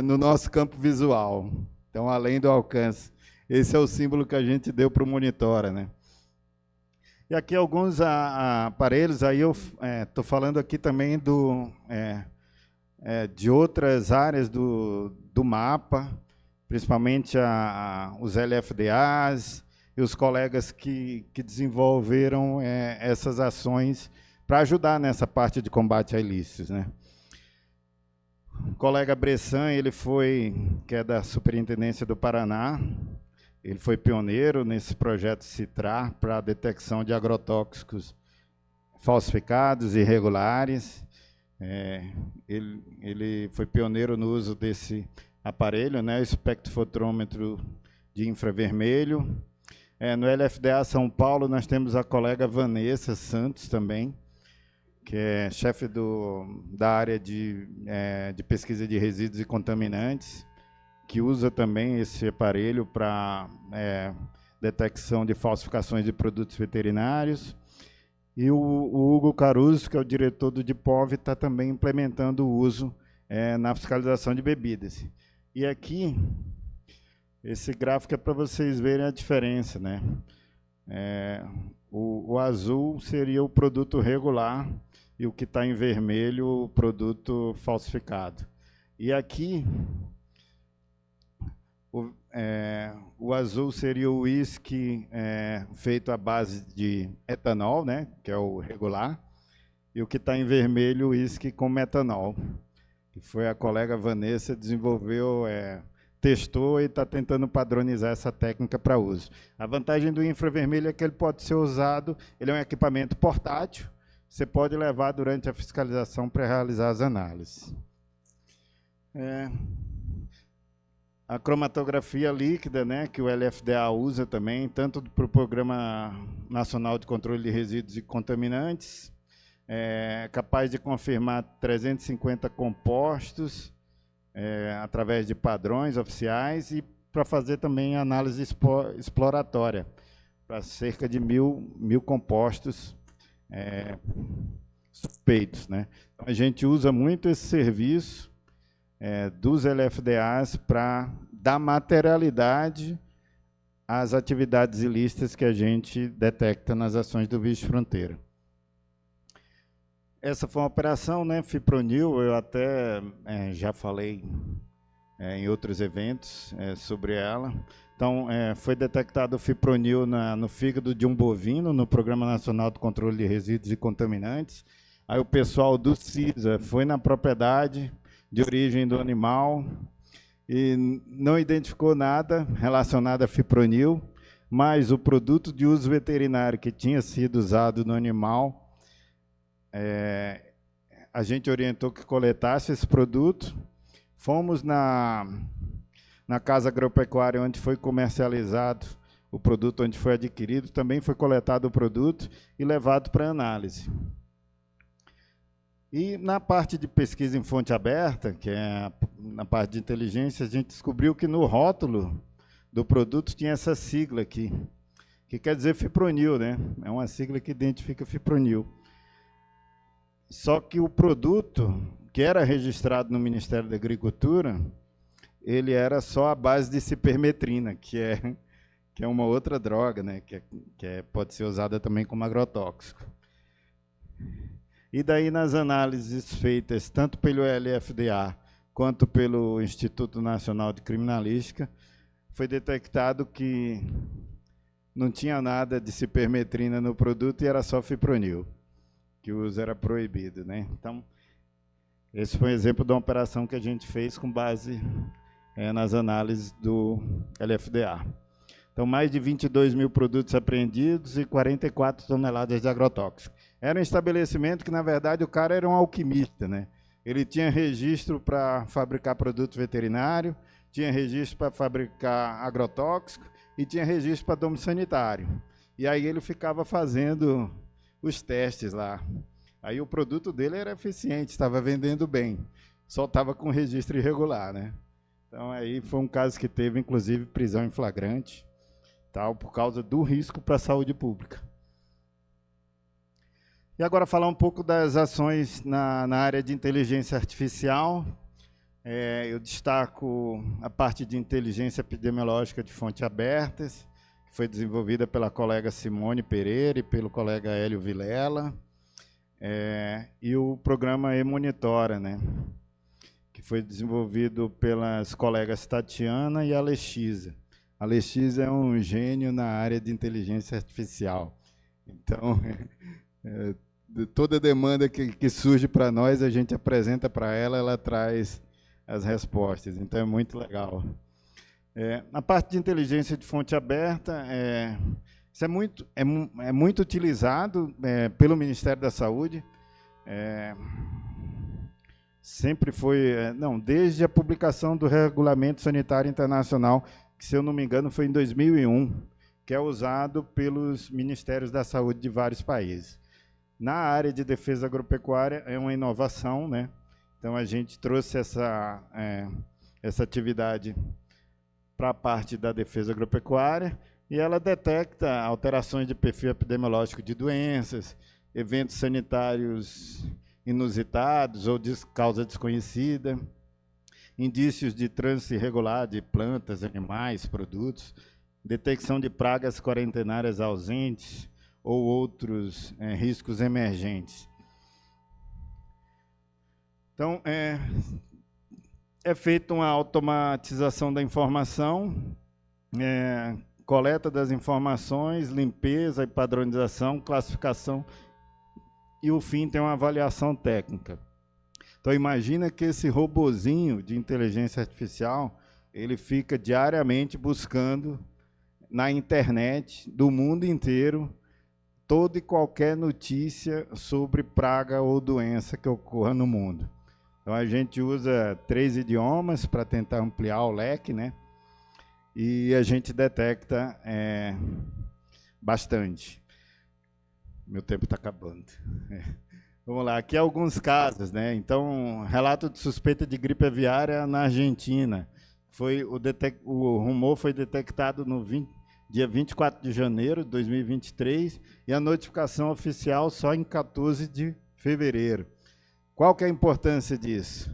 S5: no nosso campo visual. Então, além do alcance. Esse é o símbolo que a gente deu para o Monitora, né? E aqui alguns aparelhos, aí eu estou falando aqui também de outras áreas do mapa, principalmente os LFDAs, e os colegas que desenvolveram essas ações para ajudar nessa parte de combate a ilícitos, né? O colega Bressan, que é da Superintendência do Paraná, ele foi pioneiro nesse projeto CITRA para a detecção de agrotóxicos falsificados e irregulares. Ele foi pioneiro no uso desse aparelho, né, o espectrofotrômetro de infravermelho. No LFDA São Paulo, nós temos a colega Vanessa Santos também, que é chefe da área de pesquisa de resíduos e contaminantes, que usa também esse aparelho para detecção de falsificações de produtos veterinários. E o Hugo Caruso, que é o diretor do DIPOV, está também implementando o uso na fiscalização de bebidas. E aqui... esse gráfico é para vocês verem a diferença, né? O azul seria o produto regular e o que está em vermelho, o produto falsificado. E aqui, o azul seria o uísque feito à base de etanol, né? Que é o regular, e o que está em vermelho, o uísque com metanol, que foi a colega Vanessa desenvolveu... testou e está tentando padronizar essa técnica para uso. A vantagem do infravermelho é que ele pode ser usado, ele é um equipamento portátil, você pode levar durante a fiscalização para realizar as análises. A cromatografia líquida, né, que o LFDA usa também, tanto para o Programa Nacional de Controle de Resíduos e Contaminantes, é capaz de confirmar 350 compostos, através de padrões oficiais, e para fazer também análise exploratória para cerca de 1.000 compostos suspeitos, né? Então, a gente usa muito esse serviço dos LFDAs para dar materialidade às atividades ilícitas que a gente detecta nas ações do Vice Fronteira. Essa foi uma operação, né, Fipronil, eu até já falei em outros eventos sobre ela. Então, foi detectado o Fipronil no fígado de um bovino, no Programa Nacional de Controle de Resíduos e Contaminantes. Aí o pessoal do CISA foi na propriedade de origem do animal e não identificou nada relacionado a Fipronil, mas o produto de uso veterinário que tinha sido usado no animal, a gente orientou que coletasse esse produto. Fomos na casa agropecuária onde foi comercializado o produto, onde foi adquirido, também foi coletado o produto e levado para análise. E na parte de pesquisa em fonte aberta, que é na parte de inteligência, a gente descobriu que no rótulo do produto tinha essa sigla aqui, que quer dizer Fipronil, né? É uma sigla que identifica Fipronil. Só que o produto, que era registrado no Ministério da Agricultura, ele era só a base de cipermetrina, que é uma outra droga, né, pode ser usada também como agrotóxico. E daí, nas análises feitas tanto pelo LFDA quanto pelo Instituto Nacional de Criminalística, foi detectado que não tinha nada de cipermetrina no produto e era só fipronil, que o uso era proibido, né? Então, esse foi um exemplo de uma operação que a gente fez com base nas análises do LFDA. Então, mais de 22 mil produtos apreendidos e 44 toneladas de agrotóxico. Era um estabelecimento que, na verdade, o cara era um alquimista, né? Ele tinha registro para fabricar produto veterinário, tinha registro para fabricar agrotóxico e tinha registro para domicílio sanitário. E aí ele ficava fazendo os testes lá. Aí o produto dele era eficiente, estava vendendo bem, só estava com registro irregular, né? Então, aí foi um caso que teve, inclusive, prisão em flagrante, tal, por causa do risco para a saúde pública. E agora falar um pouco das ações na área de inteligência artificial. Eu destaco a parte de inteligência epidemiológica de fontes abertas, que foi desenvolvida pela colega Simone Pereira e pelo colega Hélio Vilela, e o programa eMonitora, né, que foi desenvolvido pelas colegas Tatiana e Alexisa. A Alexisa é um gênio na área de inteligência artificial. Então, toda demanda que surge para nós, a gente apresenta para ela, ela traz as respostas. Então, é muito legal. Na parte de inteligência de fonte aberta, isso é muito utilizado pelo Ministério da Saúde. Sempre foi, desde a publicação do Regulamento Sanitário Internacional, que, se eu não me engano, foi em 2001, que é usado pelos Ministérios da Saúde de vários países. Na área de defesa agropecuária, é uma inovação, né? Então, a gente trouxe essa atividade para a parte da defesa agropecuária, e ela detecta alterações de perfil epidemiológico de doenças, eventos sanitários inusitados ou de causa desconhecida, indícios de trânsito irregular de plantas, animais, produtos, detecção de pragas quarentenárias ausentes ou outros riscos emergentes. Então, é feita uma automatização da informação, coleta das informações, limpeza e padronização, classificação, e o fim tem uma avaliação técnica. Então, imagina que esse robozinho de inteligência artificial, ele fica diariamente buscando na internet do mundo inteiro toda e qualquer notícia sobre praga ou doença que ocorra no mundo. Então, a gente usa 3 idiomas para tentar ampliar o leque, né? E a gente detecta bastante. Meu tempo está acabando. Vamos lá, aqui alguns casos, né? Então, relato de suspeita de gripe aviária na Argentina. O rumor foi detectado no dia 24 de janeiro de 2023 e a notificação oficial só em 14 de fevereiro. Qual que é a importância disso?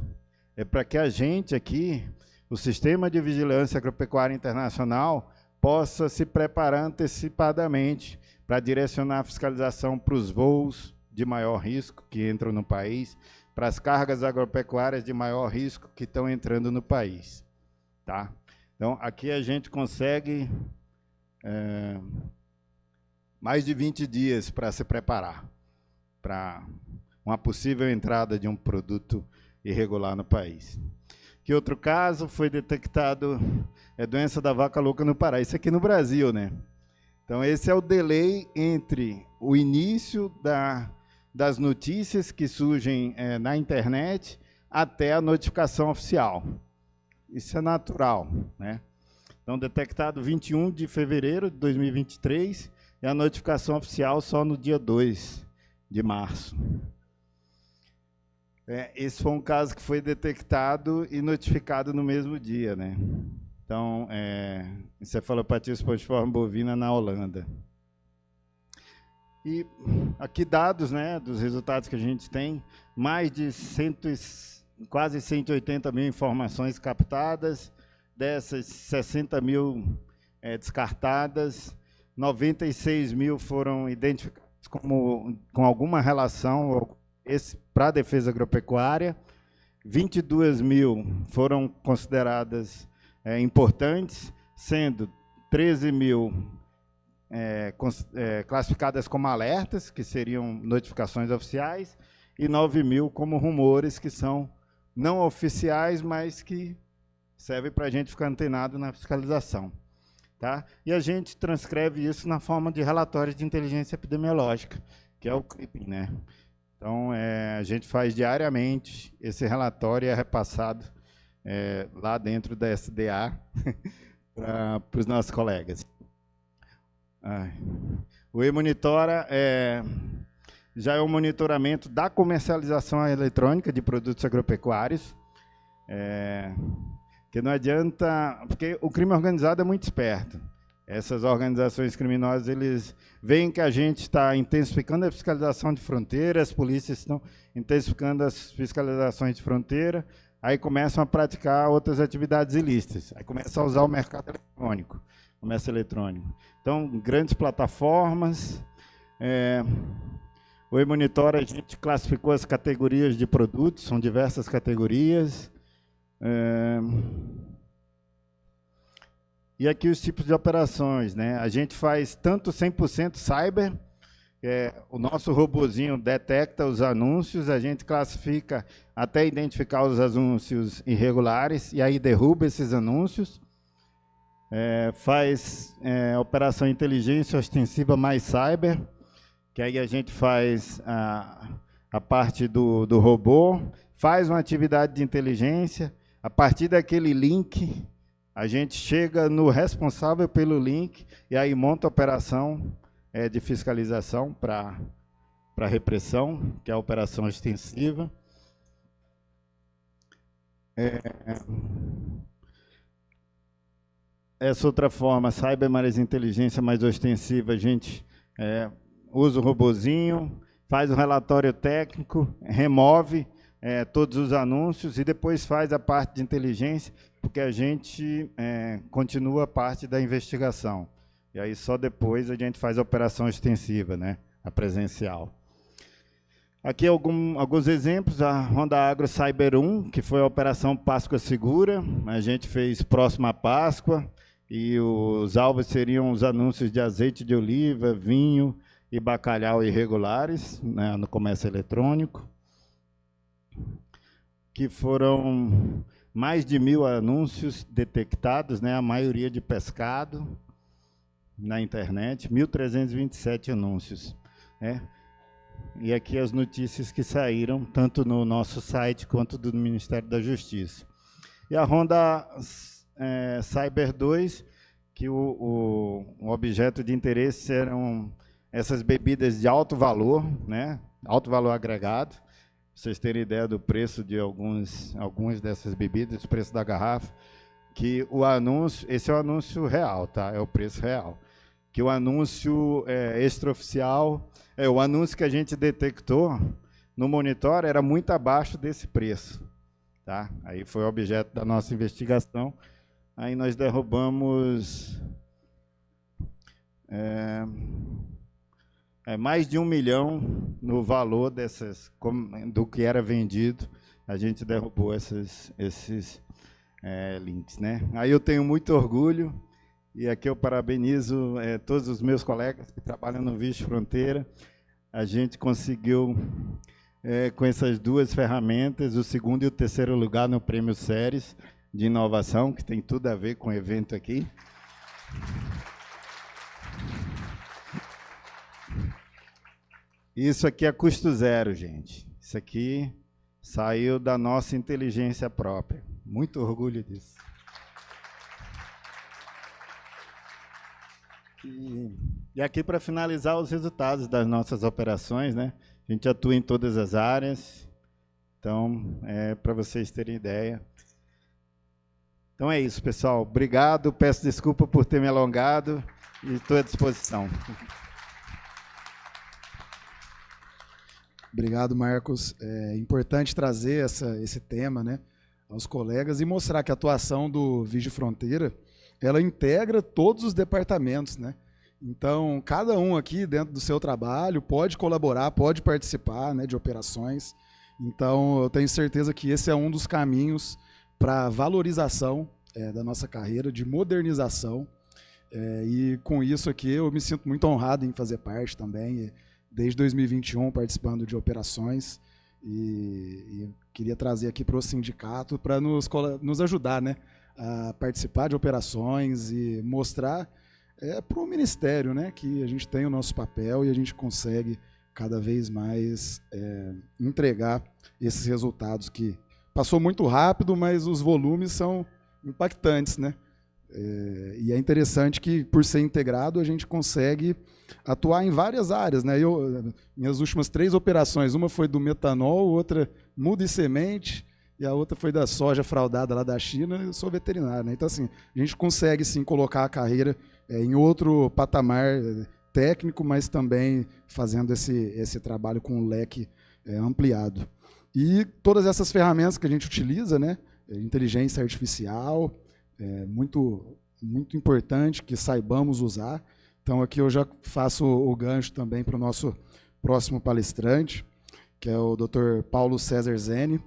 S5: É para que a gente aqui, o Sistema de Vigilância Agropecuária Internacional, possa se preparar antecipadamente para direcionar a fiscalização para os voos de maior risco que entram no país, para as cargas agropecuárias de maior risco que estão entrando no país. Tá? Então, aqui a gente consegue mais de 20 dias para se preparar para uma possível entrada de um produto irregular no país. Que outro caso foi detectado doença da vaca louca no Pará. Isso aqui no Brasil, né? Então, esse é o delay entre o início das notícias que surgem na internet até a notificação oficial. Isso é natural, né? Então, detectado 21 de fevereiro de 2023 e a notificação oficial só no dia 2 de março. Esse foi um caso que foi detectado e notificado no mesmo dia, né? Então, encefalopatia espongiforme bovina na Holanda. E aqui dados, né, dos resultados que a gente tem, mais de quase 180 mil informações captadas, Dessas, 60 mil descartadas, 96 mil foram identificadas com alguma relação para a defesa agropecuária, 22 mil foram consideradas importantes, sendo 13 mil classificadas como alertas, que seriam notificações oficiais, e 9 mil como rumores, que são não oficiais, mas que servem para a gente ficar antenado na fiscalização. Tá? E a gente transcreve isso na forma de relatório de inteligência epidemiológica, que é o CRIP, né? Então, a gente faz diariamente esse relatório, é repassado lá dentro da SDA para os nossos colegas. O e-monitora já é um monitoramento da comercialização eletrônica de produtos agropecuários, que não adianta, porque o crime organizado é muito esperto. Essas organizações criminosas, eles veem que a gente está intensificando a fiscalização de fronteira, as polícias estão intensificando as fiscalizações de fronteira, aí começam a praticar outras atividades ilícitas, aí começam a usar o mercado eletrônico, comércio eletrônico. Então, grandes plataformas. O e-monitor, a gente classificou as categorias de produtos, são diversas categorias. E aqui os tipos de operações, né? A gente faz tanto 100% cyber, o nosso robozinho detecta os anúncios, a gente classifica até identificar os anúncios irregulares e aí derruba esses anúncios. Faz operação inteligência ostensiva mais cyber, que aí a gente faz a parte do robô, faz uma atividade de inteligência, a partir daquele link, a gente chega no responsável pelo link e aí monta a operação de fiscalização para repressão, que é a operação extensiva. Essa outra forma, cyber mais inteligência mais ostensiva, a gente usa o robozinho, faz um relatório técnico, remove todos os anúncios e depois faz a parte de inteligência, porque a gente continua a parte da investigação. E aí só depois a gente faz a operação extensiva, né, a presencial. Aqui alguns exemplos, a Honda Agro Cyber 1, que foi a operação Páscoa Segura, a gente fez próximo à Páscoa, e os alvos seriam os anúncios de azeite de oliva, vinho e bacalhau irregulares, né, no comércio eletrônico, que foram mais de 1.000 anúncios detectados, né, a maioria de pescado na internet, 1.327 anúncios. Né? E aqui as notícias que saíram, tanto no nosso site quanto do Ministério da Justiça. E a Honda Cyber 2, que o objeto de interesse eram essas bebidas de alto valor, né, alto valor agregado. Pra vocês terem ideia do preço de algumas dessas bebidas, o preço da garrafa, que o anúncio, esse é o anúncio real, tá? É o preço real. Que o anúncio extraoficial, o anúncio que a gente detectou no monitor era muito abaixo desse preço, tá? Aí foi objeto da nossa investigação. Aí nós derrubamos mais de 1 milhão no valor do que era vendido. A gente derrubou esses links, né? Aí eu tenho muito orgulho, e aqui eu parabenizo todos os meus colegas que trabalham no Vice Fronteira. A gente conseguiu, com essas duas ferramentas, o 2º e o 3º lugar no Prêmio Séries de Inovação, que tem tudo a ver com o evento aqui. Isso aqui é custo zero, gente. Isso aqui saiu da nossa inteligência própria. Muito orgulho disso. E aqui, para finalizar, os resultados das nossas operações, né? A gente atua em todas as áreas. Então, para vocês terem ideia. Então é isso, pessoal. Obrigado. Peço desculpa por ter me alongado e estou à disposição.
S3: Obrigado, Marcos. É importante trazer esse tema, né? aos colegas e mostrar que a atuação do Vigi Fronteira, ela integra todos os departamentos, né? Então, cada um aqui dentro do seu trabalho pode colaborar, pode participar, né, de operações. Então, eu tenho certeza que esse é um dos caminhos para valorização da nossa carreira, de modernização. E com isso aqui eu me sinto muito honrado em fazer parte também, desde 2021 participando de operações. E queria trazer aqui para o sindicato para nos ajudar, né, a participar de operações e mostrar para o Ministério, né, que a gente tem o nosso papel e a gente consegue cada vez mais entregar esses resultados que passou muito rápido, mas os volumes são impactantes, né? E é interessante que, por ser integrado, a gente consegue atuar em várias áreas, né? Minhas últimas 3 operações, uma foi do metanol, outra muda e semente, e a outra foi da soja fraudada lá da China. Eu sou veterinário, né? Então, assim, a gente consegue, sim, colocar a carreira em outro patamar técnico, mas também fazendo esse trabalho com um leque ampliado. E todas essas ferramentas que a gente utiliza, né? Inteligência artificial, muito, muito importante que saibamos usar. Então, aqui eu já faço o gancho também para o nosso próximo palestrante, que é o Dr. Paulo César Zeni.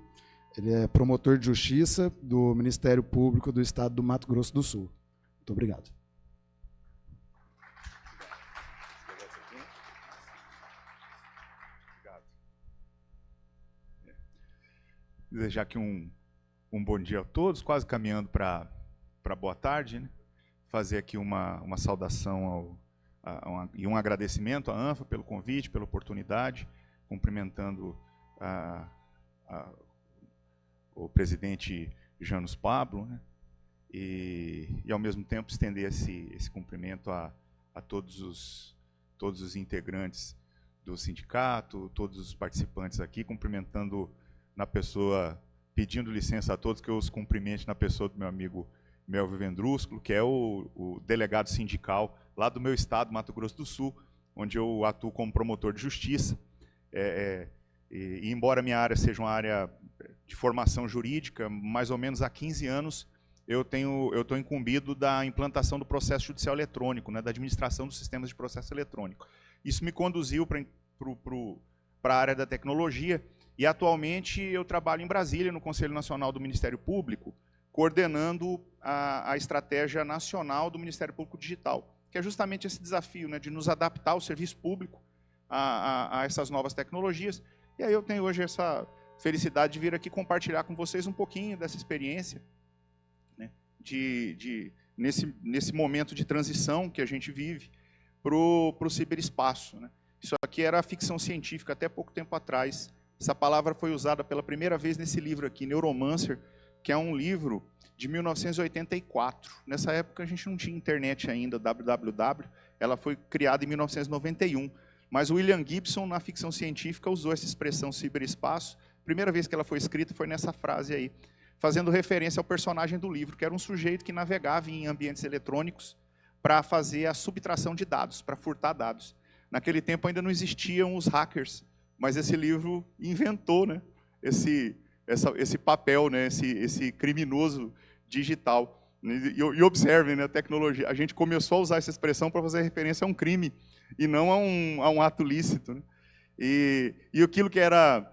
S3: Ele é promotor de justiça do Ministério Público do Estado do Mato Grosso do Sul. Muito obrigado.
S6: Desejar aqui um bom dia a todos, quase caminhando para boa tarde, né? Fazer aqui uma saudação e um agradecimento à ANFA pelo convite, pela oportunidade, cumprimentando o presidente Janus Pablo, né? E ao mesmo tempo estender esse cumprimento a todos os integrantes do sindicato, todos os participantes aqui, cumprimentando na pessoa, pedindo licença a todos que eu os cumprimente na pessoa do meu amigo Melvio Vendrúsculo, que é o delegado sindical lá do meu estado, Mato Grosso do Sul, onde eu atuo como promotor de justiça. E embora minha área seja uma área de formação jurídica, mais ou menos há 15 anos eu estou incumbido da implantação do processo judicial eletrônico, né, da administração dos sistemas de processo eletrônico. Isso me conduziu para a área da tecnologia. E, atualmente, eu trabalho em Brasília, no Conselho Nacional do Ministério Público, coordenando a estratégia nacional do Ministério Público Digital, que é justamente esse desafio, né, de nos adaptar ao serviço público a essas novas tecnologias. E aí eu tenho hoje essa felicidade de vir aqui compartilhar com vocês um pouquinho dessa experiência, né, nesse momento de transição que a gente vive para o ciberespaço, né. Isso aqui era ficção científica até pouco tempo atrás. Essa palavra foi usada pela primeira vez nesse livro aqui, Neuromancer, que é um livro de 1984. Nessa época a gente não tinha internet ainda, www, ela foi criada em 1991. Mas o William Gibson, na ficção científica, usou essa expressão ciberespaço. A primeira vez que ela foi escrita foi nessa frase aí, fazendo referência ao personagem do livro, que era um sujeito que navegava em ambientes eletrônicos para fazer a subtração de dados, para furtar dados. Naquele tempo ainda não existiam os hackers, mas esse livro inventou, né, esse papel, né, esse criminoso digital. E observem, né, a tecnologia. A gente começou a usar essa expressão para fazer referência a um crime e não a um ato lícito, né? E aquilo que era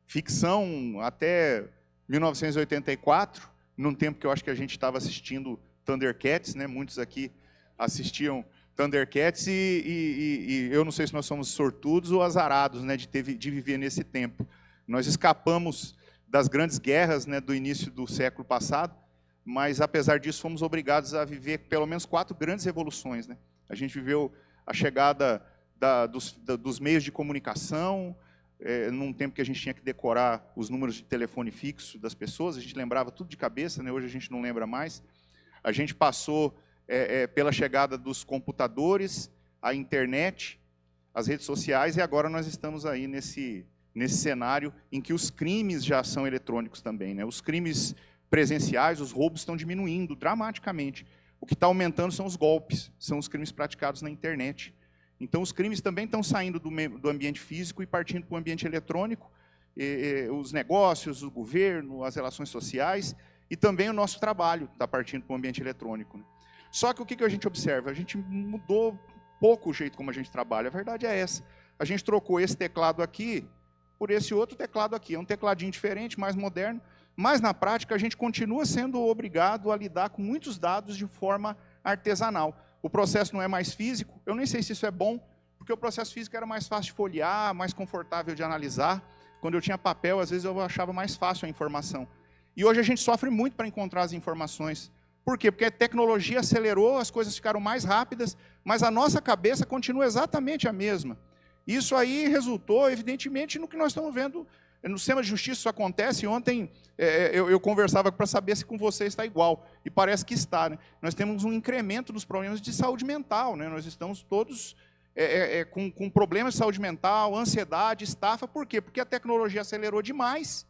S6: ficção até 1984, num tempo que eu acho que a gente estava assistindo Thundercats, né? Muitos aqui assistiam Thundercats e eu não sei se nós somos sortudos ou azarados, né, de viver nesse tempo. Nós escapamos das grandes guerras, né, do início do século passado, mas, apesar disso, fomos obrigados a viver pelo menos 4 grandes revoluções, né? A gente viveu a chegada dos meios de comunicação, num tempo que a gente tinha que decorar os números de telefone fixo das pessoas, a gente lembrava tudo de cabeça, né? Hoje a gente não lembra mais. A gente passou pela chegada dos computadores, a internet, as redes sociais, e agora nós estamos aí nesse cenário em que os crimes já são eletrônicos também, né? Os crimes presenciais, os roubos estão diminuindo dramaticamente. O que está aumentando são os golpes, são os crimes praticados na internet. Então, os crimes também estão saindo do ambiente físico e partindo para o ambiente eletrônico, os negócios, o governo, as relações sociais e também o nosso trabalho está partindo para o ambiente eletrônico, né? Só que o que a gente observa? A gente mudou pouco o jeito como a gente trabalha, a verdade é essa. A gente trocou esse teclado aqui por esse outro teclado aqui. É um tecladinho diferente, mais moderno, mas na prática a gente continua sendo obrigado a lidar com muitos dados de forma artesanal. O processo não é mais físico, eu nem sei se isso é bom, porque o processo físico era mais fácil de folhear, mais confortável de analisar. Quando eu tinha papel, às vezes eu achava mais fácil a informação. E hoje a gente sofre muito para encontrar as informações. Por quê? Porque a tecnologia acelerou, as coisas ficaram mais rápidas, mas a nossa cabeça continua exatamente a mesma. Isso aí resultou, evidentemente, no que nós estamos vendo no sistema de justiça. Isso acontece. Ontem eu conversava para saber se com você está igual, e parece que está, né? Nós temos um incremento dos problemas de saúde mental, né? Nós estamos todos com problemas de saúde mental, ansiedade, estafa. Por quê? Porque a tecnologia acelerou demais.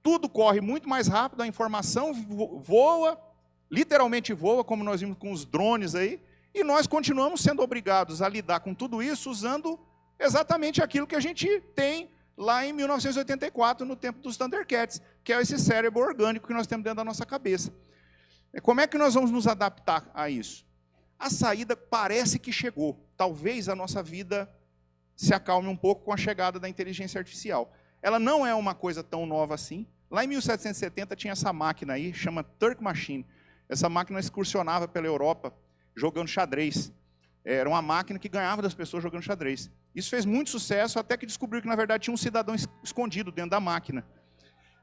S6: Tudo corre muito mais rápido, a informação voa, literalmente voa, como nós vimos com os drones aí, e nós continuamos sendo obrigados a lidar com tudo isso usando exatamente aquilo que a gente tem lá em 1984, no tempo dos Thundercats, que é esse cérebro orgânico que nós temos dentro da nossa cabeça. Como é que nós vamos nos adaptar a isso? A saída parece que chegou. Talvez a nossa vida se acalme um pouco com a chegada da inteligência artificial. Ela não é uma coisa tão nova assim. Lá em 1770 tinha essa máquina aí, chama Turk Machine. Essa máquina excursionava pela Europa jogando xadrez. Era uma máquina que ganhava das pessoas jogando xadrez. Isso fez muito sucesso, até que descobriu que, na verdade, tinha um cidadão escondido dentro da máquina.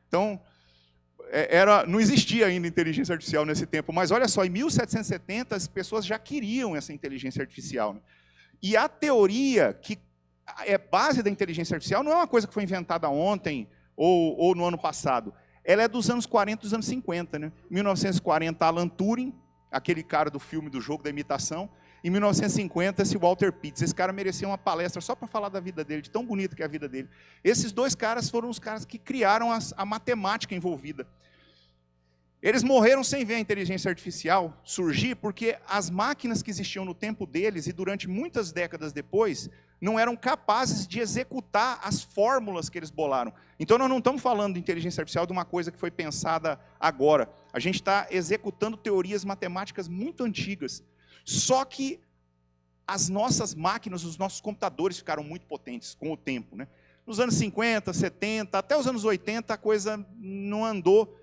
S6: Então, não existia ainda inteligência artificial nesse tempo. Mas, olha só, em 1770, as pessoas já queriam essa inteligência artificial, né? E a teoria que é base da inteligência artificial não é uma coisa que foi inventada ontem ou no ano passado. Ela é dos anos 40, dos anos 50. Né? Em 1940, Alan Turing, aquele cara do filme do jogo da imitação. Em 1950, esse Walter Pitts. Esse cara merecia uma palestra só para falar da vida dele, de tão bonito que é a vida dele. Esses dois caras foram os caras que criaram a matemática envolvida. Eles morreram sem ver a inteligência artificial surgir, porque as máquinas que existiam no tempo deles, e durante muitas décadas depois, não eram capazes de executar as fórmulas que eles bolaram. Então, nós não estamos falando de inteligência artificial de uma coisa que foi pensada agora. A gente está executando teorias matemáticas muito antigas. Só que as nossas máquinas, os nossos computadores ficaram muito potentes com o tempo, né? Nos anos 50, 70, até os anos 80, a coisa não andou,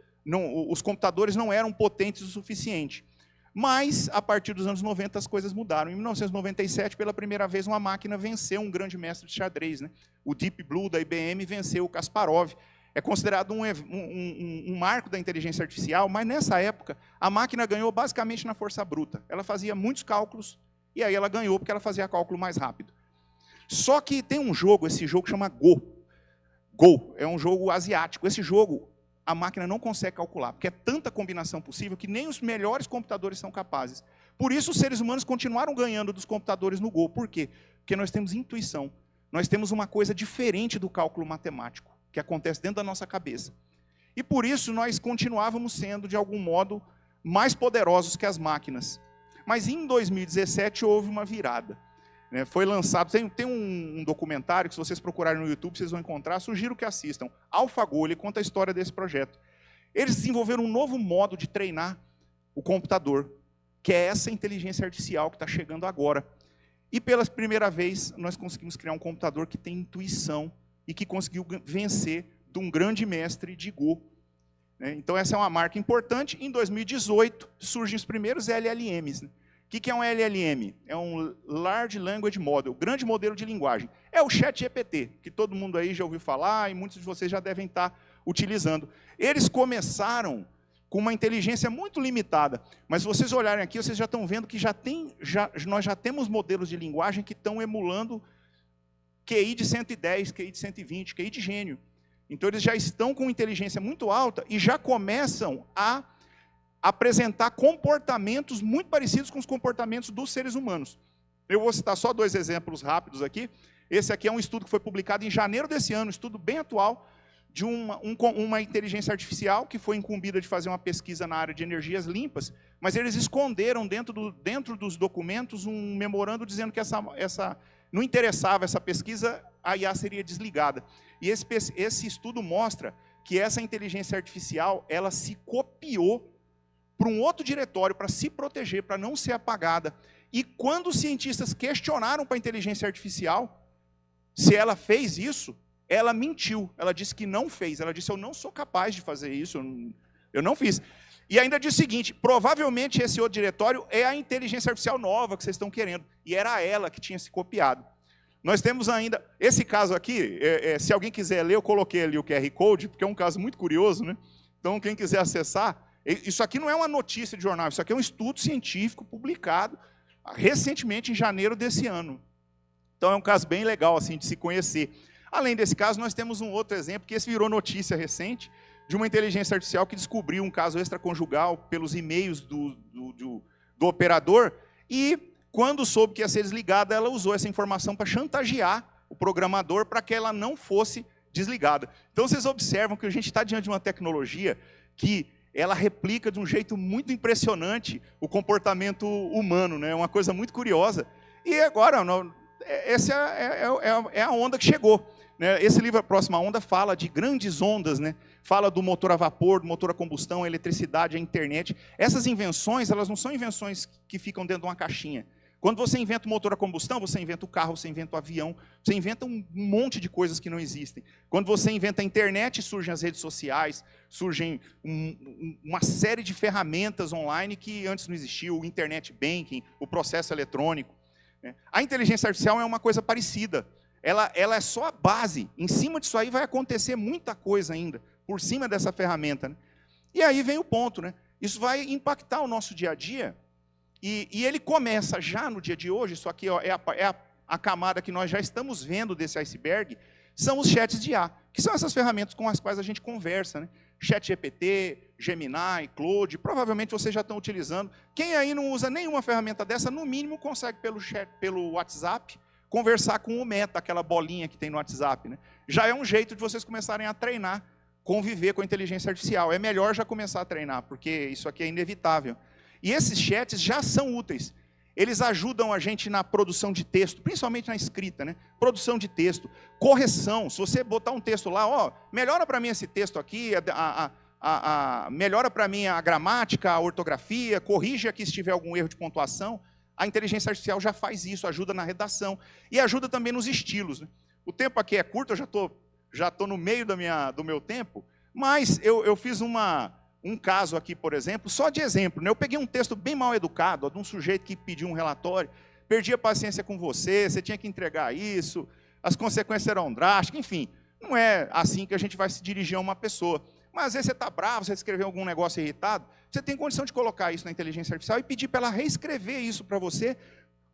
S6: os computadores não eram potentes o suficiente. Mas, a partir dos anos 90, as coisas mudaram. Em 1997, pela primeira vez, uma máquina venceu um grande mestre de xadrez, né? O Deep Blue da IBM venceu o Kasparov. É considerado um marco da inteligência artificial, mas nessa época, a máquina ganhou basicamente na força bruta. Ela fazia muitos cálculos, e aí ela ganhou porque ela fazia cálculo mais rápido. Só que tem um jogo, esse jogo chama Go. Go é um jogo asiático. Esse jogo, a máquina não consegue calcular, porque é tanta combinação possível que nem os melhores computadores são capazes. Por isso, os seres humanos continuaram ganhando dos computadores no Go. Por quê? Porque nós temos intuição. Nós temos uma coisa diferente do cálculo matemático, que acontece dentro da nossa cabeça. E por isso nós continuávamos sendo, de algum modo, mais poderosos que as máquinas. Mas em 2017 houve uma virada. Foi lançado, tem um documentário que, se vocês procurarem no YouTube, vocês vão encontrar, sugiro que assistam. AlphaGo, ele conta a história desse projeto. Eles desenvolveram um novo modo de treinar o computador, que é essa inteligência artificial que está chegando agora. E pela primeira vez, nós conseguimos criar um computador que tem intuição e que conseguiu vencer de um grande mestre de Go. Então, essa é uma marca importante. Em 2018, surgem os primeiros LLMs. O que é um LLM? É um Large Language Model, grande modelo de linguagem. É o ChatGPT, que todo mundo aí já ouviu falar e muitos de vocês já devem estar utilizando. Eles começaram com uma inteligência muito limitada, mas se vocês olharem aqui, vocês já estão vendo que nós já temos modelos de linguagem que estão emulando QI de 110, QI de 120, QI de gênio. Então, eles já estão com inteligência muito alta e já começam a apresentar comportamentos muito parecidos com os comportamentos dos seres humanos. Eu vou citar só 2 exemplos rápidos aqui. Esse aqui é um estudo que foi publicado em janeiro desse ano, um estudo bem atual, de uma inteligência artificial que foi incumbida de fazer uma pesquisa na área de energias limpas, mas eles esconderam dentro dos documentos um memorando dizendo que não interessava essa pesquisa, a IA seria desligada. E esse estudo mostra que essa inteligência artificial, ela se copiou para um outro diretório, para se proteger, para não ser apagada. E quando os cientistas questionaram para a inteligência artificial se ela fez isso, ela mentiu. Ela disse que não fez. Ela disse, eu não sou capaz de fazer isso, eu não fiz. E ainda disse o seguinte, provavelmente esse outro diretório é a inteligência artificial nova que vocês estão querendo. E era ela que tinha se copiado. Nós temos ainda, esse caso aqui, se alguém quiser ler, eu coloquei ali o QR Code, porque é um caso muito curioso, né? Então, quem quiser acessar, isso aqui não é uma notícia de jornal, isso aqui é um estudo científico publicado recentemente, em janeiro desse ano. Então, é um caso bem legal assim, de se conhecer. Além desse caso, nós temos um outro exemplo, que esse virou notícia recente, de uma inteligência artificial que descobriu um caso extraconjugal pelos e-mails do operador, e quando soube que ia ser desligada, ela usou essa informação para chantagear o programador para que ela não fosse desligada. Então, vocês observam que a gente está diante de uma tecnologia que ela replica de um jeito muito impressionante o comportamento humano, né? Uma coisa muito curiosa. E agora, essa é a onda que chegou. Né? Esse livro, A Próxima Onda, fala de grandes ondas, né? Fala do motor a vapor, do motor a combustão, a eletricidade, a internet. Essas invenções, elas não são invenções que ficam dentro de uma caixinha. Quando você inventa o motor a combustão, você inventa o carro, você inventa o avião, você inventa um monte de coisas que não existem. Quando você inventa a internet, surgem as redes sociais, surgem uma série de ferramentas online que antes não existia, o internet banking, o processo eletrônico. A inteligência artificial é uma coisa parecida. Ela é só a base. Em cima disso aí vai acontecer muita coisa ainda, por cima dessa ferramenta. Né? E aí vem o ponto. Né? Isso vai impactar o nosso dia a dia. E ele começa já no dia de hoje, isso aqui ó, é a camada que nós já estamos vendo desse iceberg, são os chats de IA, que são essas ferramentas com as quais a gente conversa. Né? ChatGPT, Gemini, Claude, provavelmente vocês já estão utilizando. Quem aí não usa nenhuma ferramenta dessa, no mínimo consegue pelo WhatsApp, conversar com o Meta, aquela bolinha que tem no WhatsApp. Né? Já é um jeito de vocês começarem a treinar, conviver com a inteligência artificial. É melhor já começar a treinar, porque isso aqui é inevitável. E esses chats já são úteis. Eles ajudam a gente na produção de texto, principalmente na escrita, né? Produção de texto, correção. Se você botar um texto lá, ó, melhora para mim esse texto aqui, melhora para mim a gramática, a ortografia, corrige aqui se tiver algum erro de pontuação. A inteligência artificial já faz isso, ajuda na redação. E ajuda também nos estilos. Né? O tempo aqui é curto, eu já tô no meio do meu tempo, mas eu fiz um caso aqui, por exemplo, só de exemplo. Né? Eu peguei um texto bem mal educado, ó, de um sujeito que pediu um relatório, perdi a paciência com você tinha que entregar isso, as consequências eram drásticas, enfim. Não é assim que a gente vai se dirigir a uma pessoa. Mas às vezes você está bravo, você escreveu algum negócio irritado, você tem condição de colocar isso na inteligência artificial e pedir para ela reescrever isso para você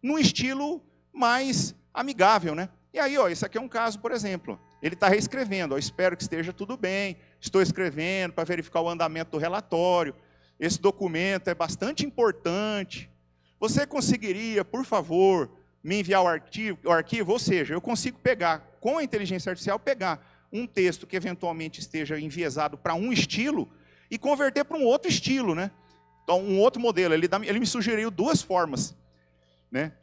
S6: num estilo mais amigável. Né? E aí, ó, esse aqui é um caso, por exemplo. Ele está reescrevendo, ó, espero que esteja tudo bem, estou escrevendo para verificar o andamento do relatório, esse documento é bastante importante, você conseguiria, por favor, me enviar o arquivo? Ou seja, eu consigo pegar, com a inteligência artificial, pegar um texto que eventualmente esteja enviesado para um estilo e converter para um outro estilo, né? Então, um outro modelo. Ele me sugeriu duas formas, né?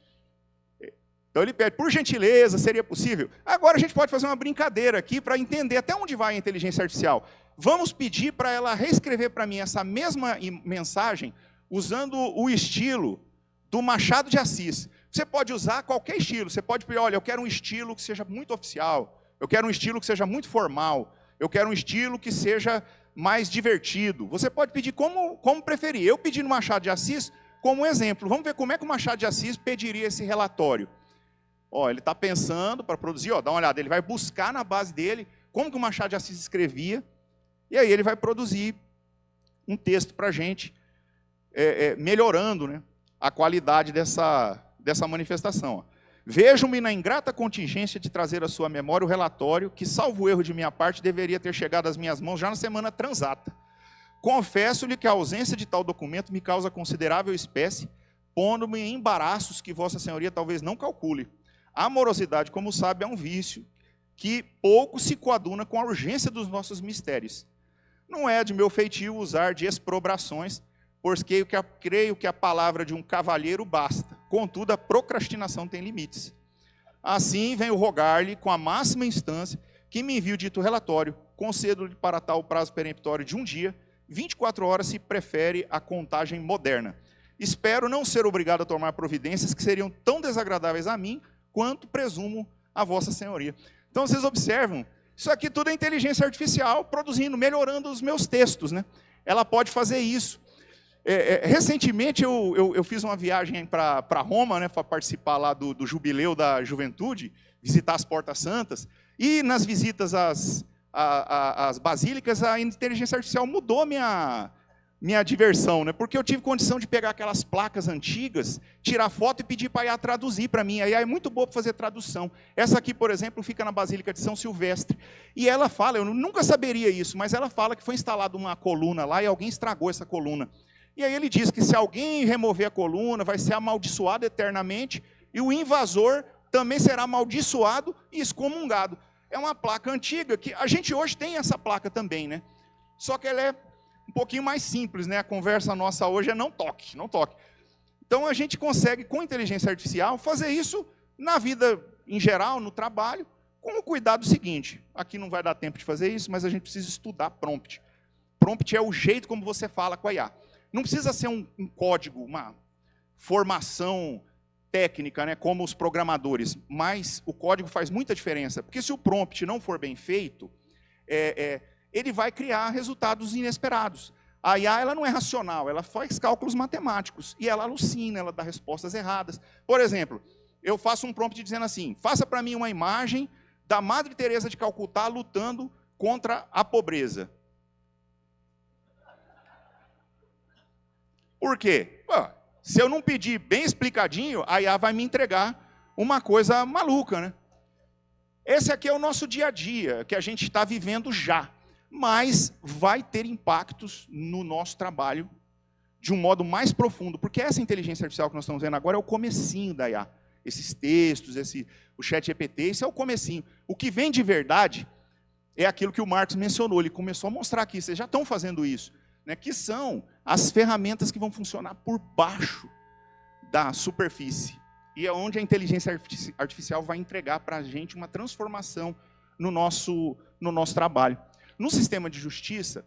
S6: Então ele pede, por gentileza, seria possível? Agora a gente pode fazer uma brincadeira aqui para entender até onde vai a inteligência artificial. Vamos pedir para ela reescrever para mim essa mesma mensagem usando o estilo do Machado de Assis. Você pode usar qualquer estilo. Você pode pedir, olha, eu quero um estilo que seja muito oficial. Eu quero um estilo que seja muito formal. Eu quero um estilo que seja mais divertido. Você pode pedir como preferir. Eu pedi no Machado de Assis como exemplo. Vamos ver como é que o Machado de Assis pediria esse relatório. Ó, ele está pensando para produzir, ó, dá uma olhada, ele vai buscar na base dele como que o Machado de Assis escrevia, e aí ele vai produzir um texto para a gente, melhorando, né, a qualidade dessa manifestação. Ó. Vejo-me na ingrata contingência de trazer à sua memória o relatório que, salvo erro de minha parte, deveria ter chegado às minhas mãos já na semana transata. Confesso-lhe que a ausência de tal documento me causa considerável espécie, pondo-me em embaraços que Vossa Senhoria talvez não calcule. A amorosidade, como sabe, é um vício que pouco se coaduna com a urgência dos nossos mistérios. Não é de meu feitio usar de exprobrações, pois creio que a palavra de um cavalheiro basta. Contudo, a procrastinação tem limites. Assim, venho rogar-lhe, com a máxima instância, que me envie o dito relatório, concedo-lhe para tal prazo peremptório de 1 dia, 24 horas se prefere a contagem moderna. Espero não ser obrigado a tomar providências que seriam tão desagradáveis a mim, quanto presumo a vossa senhoria. Então, vocês observam, isso aqui tudo é inteligência artificial produzindo, melhorando os meus textos, né? Ela pode fazer isso. Recentemente, eu fiz uma viagem para Roma, né, para participar lá do Jubileu da Juventude, visitar as Portas Santas, e nas visitas às basílicas, a inteligência artificial mudou minha diversão, né? Porque eu tive condição de pegar aquelas placas antigas, tirar foto e pedir para a IA traduzir para mim. A IA é muito boa para fazer tradução. Essa aqui, por exemplo, fica na Basílica de São Silvestre. E ela fala, eu nunca saberia isso, mas ela fala que foi instalada uma coluna lá e alguém estragou essa coluna. E aí ele diz que se alguém remover a coluna, vai ser amaldiçoado eternamente, e o invasor também será amaldiçoado e excomungado. É uma placa antiga, que a gente hoje tem essa placa também, né? Só que ela é um pouquinho mais simples, né? A conversa nossa hoje é não toque, não toque. Então a gente consegue, com inteligência artificial, fazer isso na vida em geral, no trabalho, com o cuidado seguinte. Aqui não vai dar tempo de fazer isso, mas a gente precisa estudar prompt. Prompt é o jeito como você fala com a IA. Não precisa ser um código, uma formação técnica, né, como os programadores, mas o código faz muita diferença, porque se o prompt não for bem feito, ele vai criar resultados inesperados. A IA ela não é racional, ela faz cálculos matemáticos, e ela alucina, ela dá respostas erradas. Por exemplo, eu faço um prompt dizendo assim, faça para mim uma imagem da Madre Teresa de Calcutá lutando contra a pobreza. Por quê? Se eu não pedir bem explicadinho, a IA vai me entregar uma coisa maluca, né? Esse aqui é o nosso dia a dia, que a gente está vivendo já, mas vai ter impactos no nosso trabalho de um modo mais profundo, porque essa inteligência artificial que nós estamos vendo agora é o comecinho da IA. Esses textos, o ChatGPT, esse é o comecinho. O que vem de verdade é aquilo que o Marcos mencionou, ele começou a mostrar aqui, vocês já estão fazendo isso, né, que são as ferramentas que vão funcionar por baixo da superfície. E é onde a inteligência artificial vai entregar para a gente uma transformação no nosso trabalho. No sistema de justiça,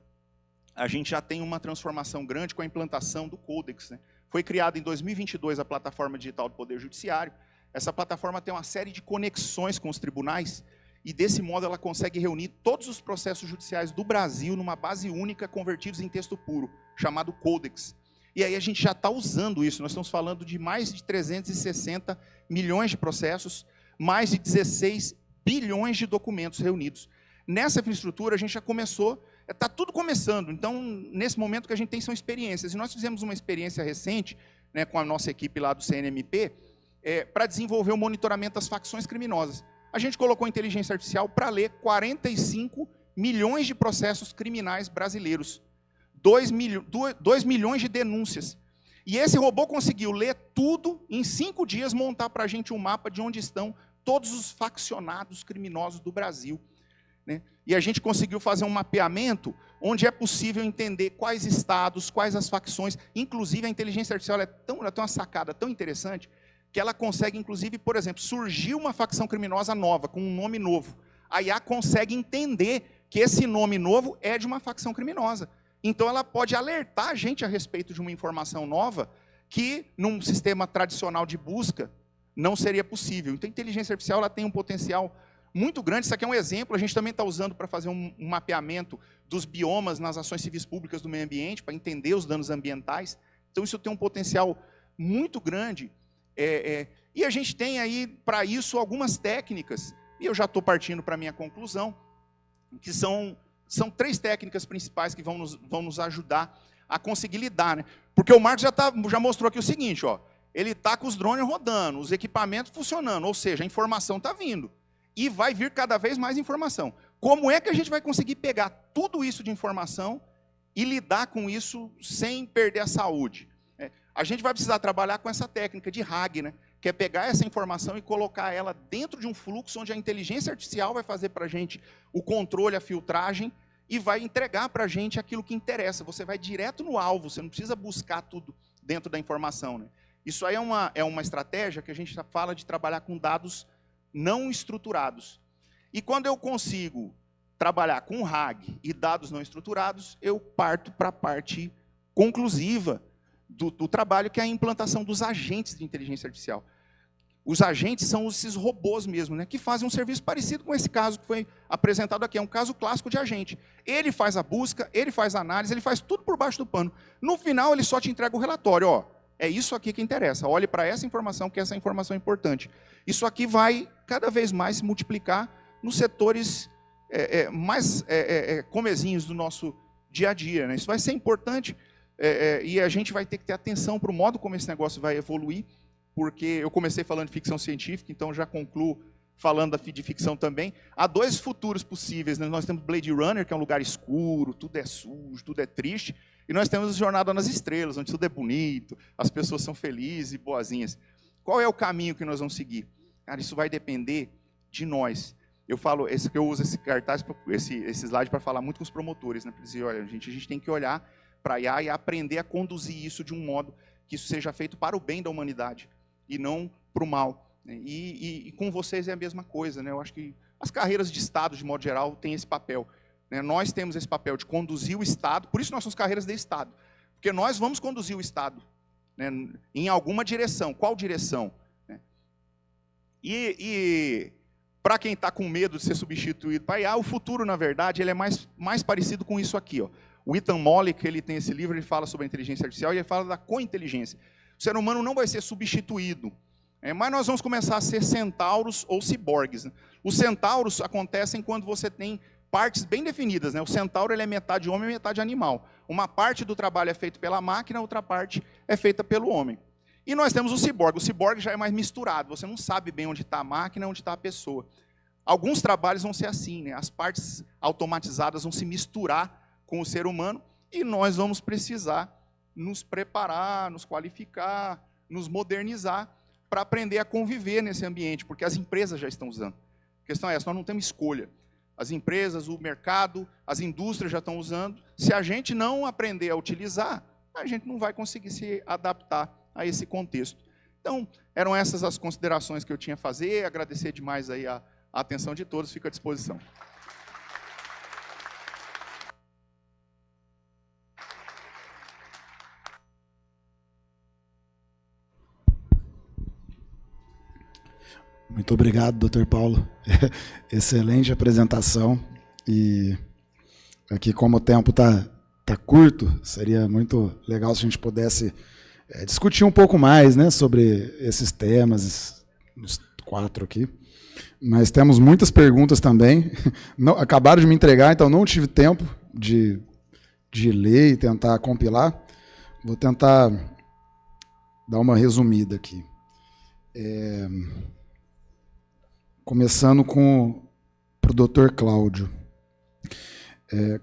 S6: a gente já tem uma transformação grande com a implantação do Codex, né? Foi criada em 2022 a plataforma digital do Poder Judiciário. Essa plataforma tem uma série de conexões com os tribunais, e desse modo ela consegue reunir todos os processos judiciais do Brasil numa base única, convertidos em texto puro, chamado Codex. E aí a gente já está usando isso, nós estamos falando de mais de 360 milhões de processos, mais de 16 bilhões de documentos reunidos. Nessa infraestrutura a gente já começou, está tudo começando, então nesse momento que a gente tem são experiências, e nós fizemos uma experiência recente, né, com a nossa equipe lá do CNMP, para desenvolver o monitoramento das facções criminosas. A gente colocou inteligência artificial para ler 45 milhões de processos criminais brasileiros. 2 milhões de denúncias. E esse robô conseguiu ler tudo, em 5 dias, montar para a gente um mapa de onde estão todos os faccionados criminosos do Brasil, né? E a gente conseguiu fazer um mapeamento onde é possível entender quais estados, quais as facções. Inclusive, a inteligência artificial ela tem uma sacada tão interessante que ela consegue, inclusive, por exemplo, surgiu uma facção criminosa nova, com um nome novo. A IA consegue entender que esse nome novo é de uma facção criminosa. Então, ela pode alertar a gente a respeito de uma informação nova que, num sistema tradicional de busca, não seria possível. Então, a inteligência artificial ela tem um potencial muito grande. Isso aqui é um exemplo, a gente também está usando para fazer um mapeamento dos biomas nas ações civis públicas do meio ambiente, para entender os danos ambientais. Então, isso tem um potencial muito grande. E a gente tem aí, para isso, algumas técnicas, e eu já estou partindo para a minha conclusão, que são 3 técnicas principais que vão nos ajudar a conseguir lidar, né? Porque o Marcos já mostrou aqui o seguinte, ó, ele está com os drones rodando, os equipamentos funcionando, ou seja, a informação está vindo, e vai vir cada vez mais informação. Como é que a gente vai conseguir pegar tudo isso de informação e lidar com isso sem perder a saúde? A gente vai precisar trabalhar com essa técnica de RAG, né? Que é pegar essa informação e colocar ela dentro de um fluxo onde a inteligência artificial vai fazer para a gente o controle, a filtragem, e vai entregar para a gente aquilo que interessa. Você vai direto no alvo, você não precisa buscar tudo dentro da informação, né? Isso aí é uma estratégia que a gente fala de trabalhar com dados não estruturados. E quando eu consigo trabalhar com RAG e dados não estruturados, eu parto para a parte conclusiva do trabalho, que é a implantação dos agentes de inteligência artificial. Os agentes são esses robôs mesmo, né, que fazem um serviço parecido com esse caso que foi apresentado aqui. É um caso clássico de agente. Ele faz a busca, ele faz a análise, ele faz tudo por baixo do pano. No final, ele só te entrega o relatório. Ó, é isso aqui que interessa. Olhe para essa informação, que essa informação é importante. Isso aqui vai cada vez mais se multiplicar nos setores mais comezinhos do nosso dia a dia, né? Isso vai ser importante e a gente vai ter que ter atenção para o modo como esse negócio vai evoluir, porque eu comecei falando de ficção científica, então já concluo falando de ficção também. Há dois futuros possíveis, né? Nós temos Blade Runner, que é um lugar escuro, tudo é sujo, tudo é triste, e nós temos Jornada nas Estrelas, onde tudo é bonito, as pessoas são felizes e boazinhas. Qual é o caminho que nós vamos seguir? Cara, isso vai depender de nós. Eu uso esse cartaz, esse slide para falar muito com os promotores, né? Para dizer, olha, a gente tem que olhar para a IA e aprender a conduzir isso de um modo que isso seja feito para o bem da humanidade e não para o mal. Né? E com vocês é a mesma coisa, né? Eu acho que as carreiras de Estado, de modo geral, têm esse papel. Né? Nós temos esse papel de conduzir o Estado, por isso nós somos carreiras de Estado, porque nós vamos conduzir o Estado, né, em alguma direção. Qual direção? Né? Para quem está com medo de ser substituído para IA, o futuro, na verdade, ele é mais parecido com isso aqui. Ó. O Ethan Mollick, ele tem esse livro, ele fala sobre a inteligência artificial e ele fala da co-inteligência. O ser humano não vai ser substituído, mas nós vamos começar a ser centauros ou ciborgues. Né? Os centauros acontecem quando você tem partes bem definidas. Né? O centauro ele é metade homem e metade animal. Uma parte do trabalho é feita pela máquina, outra parte é feita pelo homem. E nós temos o ciborgue. O ciborgue já é mais misturado. Você não sabe bem onde está a máquina, onde está a pessoa. Alguns trabalhos vão ser assim, né? As partes automatizadas vão se misturar com o ser humano e nós vamos precisar nos preparar, nos qualificar, nos modernizar para aprender a conviver nesse ambiente, porque as empresas já estão usando. A questão é essa, nós não temos escolha. As empresas, o mercado, as indústrias já estão usando. Se a gente não aprender a utilizar, a gente não vai conseguir se adaptar a esse contexto. Então, eram essas as considerações que eu tinha a fazer. Agradecer demais aí a atenção de todos, fico à disposição.
S3: Muito obrigado, Dr. Paulo. Excelente apresentação. E aqui, como o tempo tá curto, seria muito legal se a gente pudesse discutir um pouco mais, né, sobre esses temas, os 4 aqui. Mas temos muitas perguntas também. Não, acabaram de me entregar, então não tive tempo de ler e tentar compilar. Vou tentar dar uma resumida aqui. Começando para o Dr. Cláudio.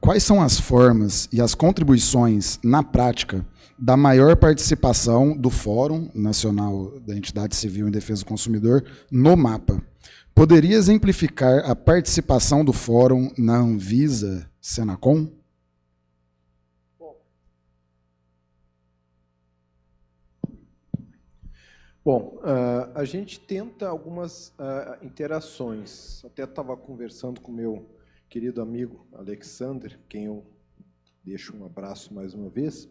S3: Quais são as formas e as contribuições, na prática, da maior participação do Fórum Nacional da Entidade Civil em Defesa do Consumidor no MAPA? Poderia exemplificar a participação do Fórum na Anvisa Senacom?
S4: Bom, a gente tenta algumas interações. Até estava conversando com o meu querido amigo Alexander, quem eu deixo um abraço mais uma vez.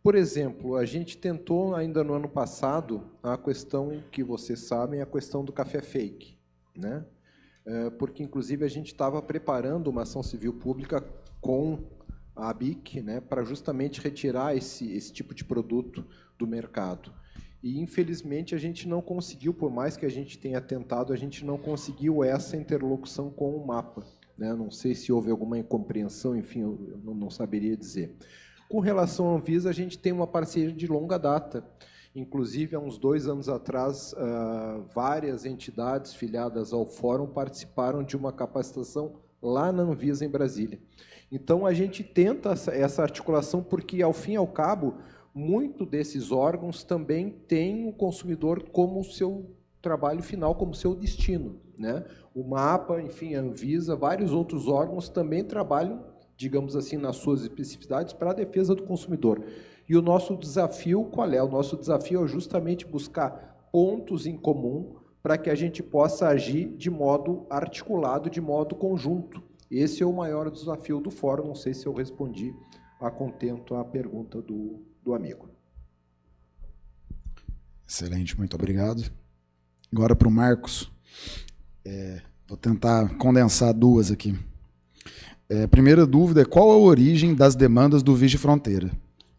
S4: Por exemplo, a gente tentou ainda no ano passado a questão que vocês sabem, a questão do café fake, né? Porque, inclusive, a gente estava preparando uma ação civil pública com a ABIC, né, para justamente retirar esse tipo de produto do mercado. E, infelizmente, a gente não conseguiu, por mais que a gente tenha tentado, a gente não conseguiu essa interlocução com o MAPA. Né? Não sei se houve alguma incompreensão, enfim, eu não saberia dizer. Com relação à Anvisa, a gente tem uma parceria de longa data. Inclusive, há uns 2 anos atrás, várias entidades filiadas ao Fórum participaram de uma capacitação lá na Anvisa, em Brasília. Então, a gente tenta essa articulação porque, ao fim e ao cabo, muito desses órgãos também têm o consumidor como seu trabalho final, como seu destino. Né? O MAPA, enfim, a Anvisa, vários outros órgãos também trabalham, digamos assim, nas suas especificidades para a defesa do consumidor. E o nosso desafio, qual é? O nosso desafio é justamente buscar pontos em comum para que a gente possa agir de modo articulado, de modo conjunto. Esse é o maior desafio do fórum. Não sei se eu respondi a contento à pergunta do amigo.
S3: Excelente, muito obrigado. Agora para o Marcos. Vou tentar condensar duas aqui. Primeira dúvida é qual a origem das demandas do Vigi Fronteira?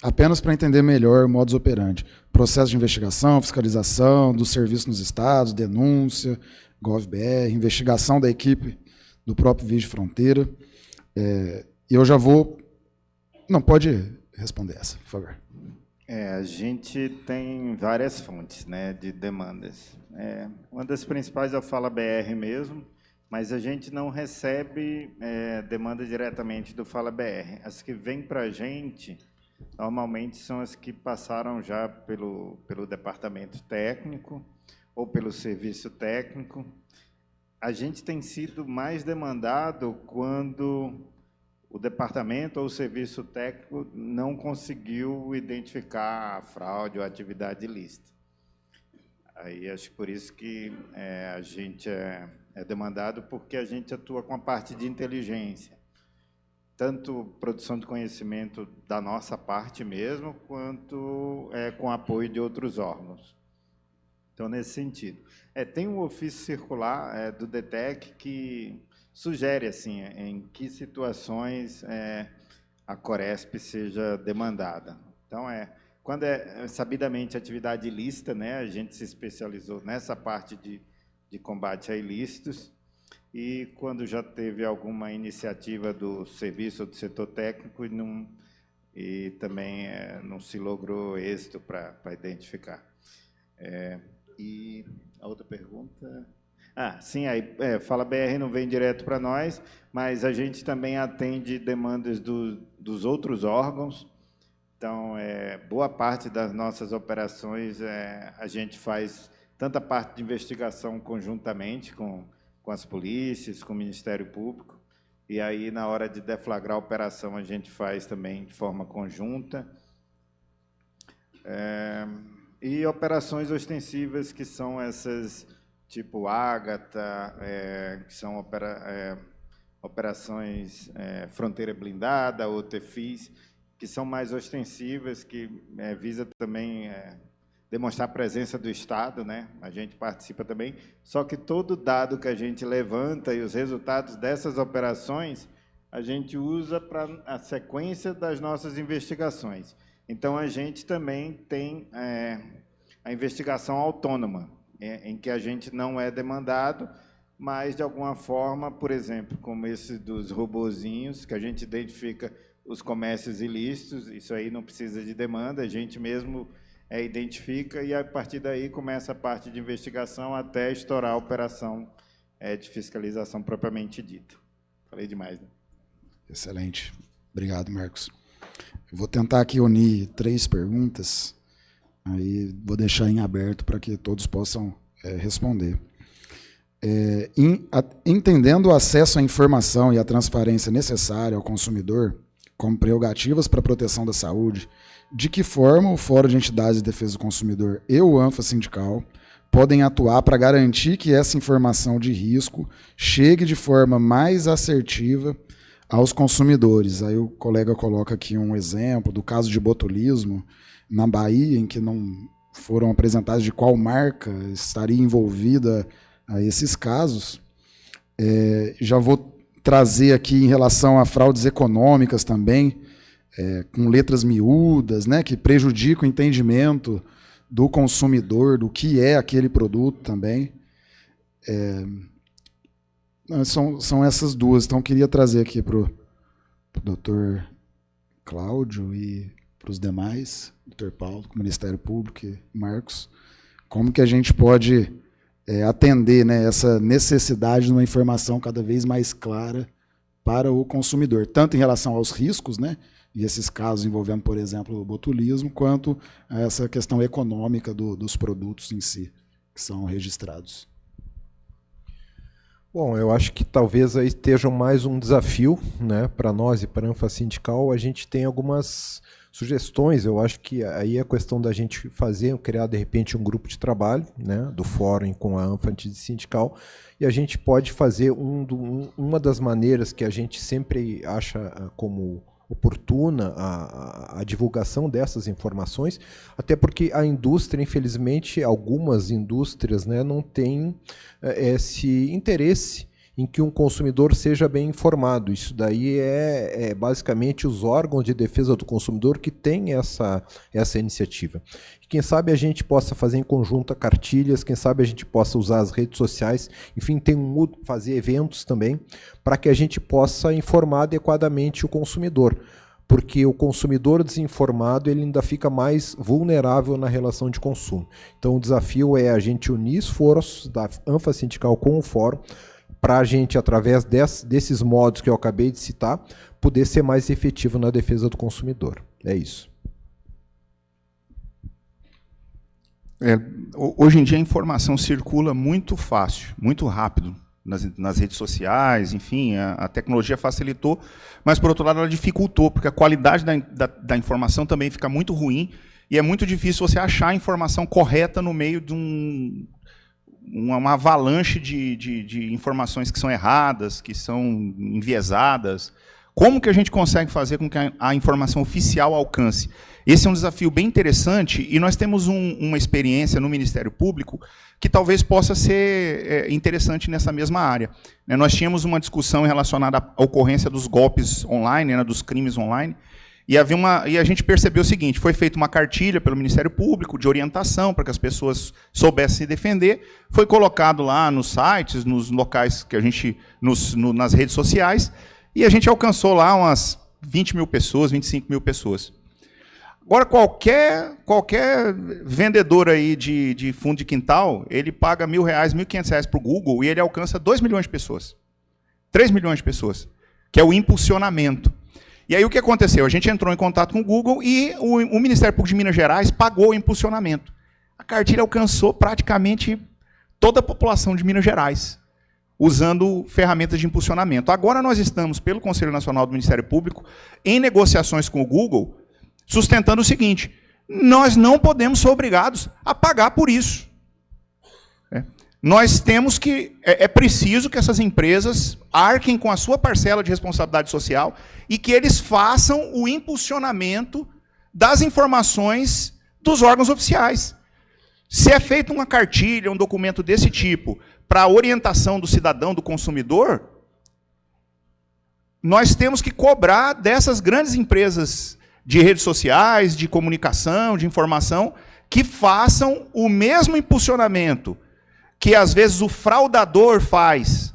S3: Apenas para entender melhor o modus operandi. Processo de investigação, fiscalização, do serviço nos estados, denúncia, GovBR, investigação da equipe do próprio Vigi Fronteira. E eu já vou... Não, pode responder essa, por favor.
S5: A gente tem várias fontes, né, de demandas. Uma das principais é o Fala BR mesmo, mas a gente não recebe demanda diretamente do Fala BR. As que vêm para a gente, normalmente, são as que passaram já pelo departamento técnico ou pelo serviço técnico. A gente tem sido mais demandado quando o departamento ou o serviço técnico não conseguiu identificar a fraude ou a atividade ilícita. Aí acho por isso que a gente é demandado, porque a gente atua com a parte de inteligência, tanto produção de conhecimento da nossa parte mesmo, quanto com apoio de outros órgãos. Então, nesse sentido. Tem um ofício circular do DETEC que sugere assim, em que situações a Coresp seja demandada. Então, quando sabidamente atividade ilícita, né, a gente se especializou nessa parte de combate a ilícitos, e quando já teve alguma iniciativa do serviço ou do setor técnico e também não se logrou êxito para identificar. E a outra pergunta... sim, aí Fala BR não vem direto para nós, mas a gente também atende demandas dos outros órgãos. Então, boa parte das nossas operações a gente faz tanto a parte de investigação conjuntamente com as polícias, com o Ministério Público, e aí, na hora de deflagrar a operação, a gente faz também de forma conjunta. E operações ostensivas, que são essas, tipo Ágata, que são operações Fronteira Blindada, ou TEFIS, que são mais ostensivas, que visa também demonstrar a presença do Estado, né? A gente participa também, só que todo dado que a gente levanta e os resultados dessas operações, a gente usa para a sequência das nossas investigações. Então, a gente também tem a investigação autônoma, em que a gente não é demandado, mas, de alguma forma, por exemplo, como esse dos robozinhos, que a gente identifica os comércios ilícitos, isso aí não precisa de demanda, a gente mesmo identifica, e, a partir daí, começa a parte de investigação até estourar a operação de fiscalização propriamente dita. Falei demais, né?
S3: Excelente. Obrigado, Marcos. Eu vou tentar aqui unir 3 perguntas, aí vou deixar em aberto para que todos possam responder. Entendendo o acesso à informação e a transparência necessária ao consumidor como prerrogativas para a proteção da saúde, de que forma o Fórum de Entidades de Defesa do Consumidor e o ANFA Sindical podem atuar para garantir que essa informação de risco chegue de forma mais assertiva aos consumidores? Aí o colega coloca aqui um exemplo do caso de botulismo na Bahia, em que não foram apresentados de qual marca estaria envolvida a esses casos. Já vou trazer aqui em relação a fraudes econômicas também, com letras miúdas, né, que prejudicam o entendimento do consumidor, do que é aquele produto também. São essas duas. Então, eu queria trazer aqui para o doutor Cláudio e para os demais, doutor Paulo, com o Ministério Público e Marcos, como que a gente pode atender, né, essa necessidade de uma informação cada vez mais clara para o consumidor, tanto em relação aos riscos, né, e esses casos envolvendo, por exemplo, o botulismo, quanto a essa questão econômica dos produtos em si, que são registrados.
S4: Bom, eu acho que talvez aí esteja mais um desafio, né, para nós e para a ANFA Sindical. A gente tem algumas sugestões. Eu acho que aí é questão da gente criar de repente um grupo de trabalho, né, do fórum com a ANFA Sindical, e a gente pode fazer uma das maneiras que a gente sempre acha como oportuna a divulgação dessas informações, até porque a indústria, infelizmente, algumas indústrias, né, não têm esse interesse em que um consumidor seja bem informado. Isso daí é basicamente os órgãos de defesa do consumidor que têm essa iniciativa. E quem sabe a gente possa fazer em conjunto cartilhas, quem sabe a gente possa usar as redes sociais, enfim, fazer eventos também, para que a gente possa informar adequadamente o consumidor. Porque o consumidor desinformado ele ainda fica mais vulnerável na relação de consumo. Então o desafio é a gente unir esforços da ANFA Sindical com o Fórum, para a gente, através desses modos que eu acabei de citar, poder ser mais efetivo na defesa do consumidor. É isso.
S6: Hoje em dia a informação circula muito fácil, muito rápido, nas redes sociais, enfim, a tecnologia facilitou, mas, por outro lado, ela dificultou, porque a qualidade da informação também fica muito ruim, e é muito difícil você achar a informação correta no meio de uma avalanche de informações que são erradas, que são enviesadas. Como que a gente consegue fazer com que a informação oficial alcance? Esse é um desafio bem interessante, e nós temos uma experiência no Ministério Público que talvez possa ser interessante nessa mesma área. Nós tínhamos uma discussão relacionada à ocorrência dos golpes online, né, dos crimes online, e a gente percebeu o seguinte: foi feita uma cartilha pelo Ministério Público de orientação para que as pessoas soubessem se defender, foi colocado lá nos sites, nos locais que a gente, nas redes sociais, e a gente alcançou lá umas 20 mil pessoas, 25 mil pessoas. Agora, qualquer vendedor aí de fundo de quintal, ele paga R$1.000, R$1.500 para o Google e ele alcança 2 milhões de pessoas. 3 milhões de pessoas, que é o impulsionamento. E aí o que aconteceu? A gente entrou em contato com o Google e o Ministério Público de Minas Gerais pagou o impulsionamento. A cartilha alcançou praticamente toda a população de Minas Gerais, usando ferramentas de impulsionamento. Agora nós estamos, pelo Conselho Nacional do Ministério Público, em negociações com o Google, sustentando o seguinte: nós não podemos ser obrigados a pagar por isso. Nós temos que, é preciso que essas empresas arquem com a sua parcela de responsabilidade social e que eles façam o impulsionamento das informações dos órgãos oficiais. Se é feita uma cartilha, um documento desse tipo, para a orientação do cidadão, do consumidor, nós temos que cobrar dessas grandes empresas de redes sociais, de comunicação, de informação, que façam o mesmo impulsionamento que, às vezes, o fraudador faz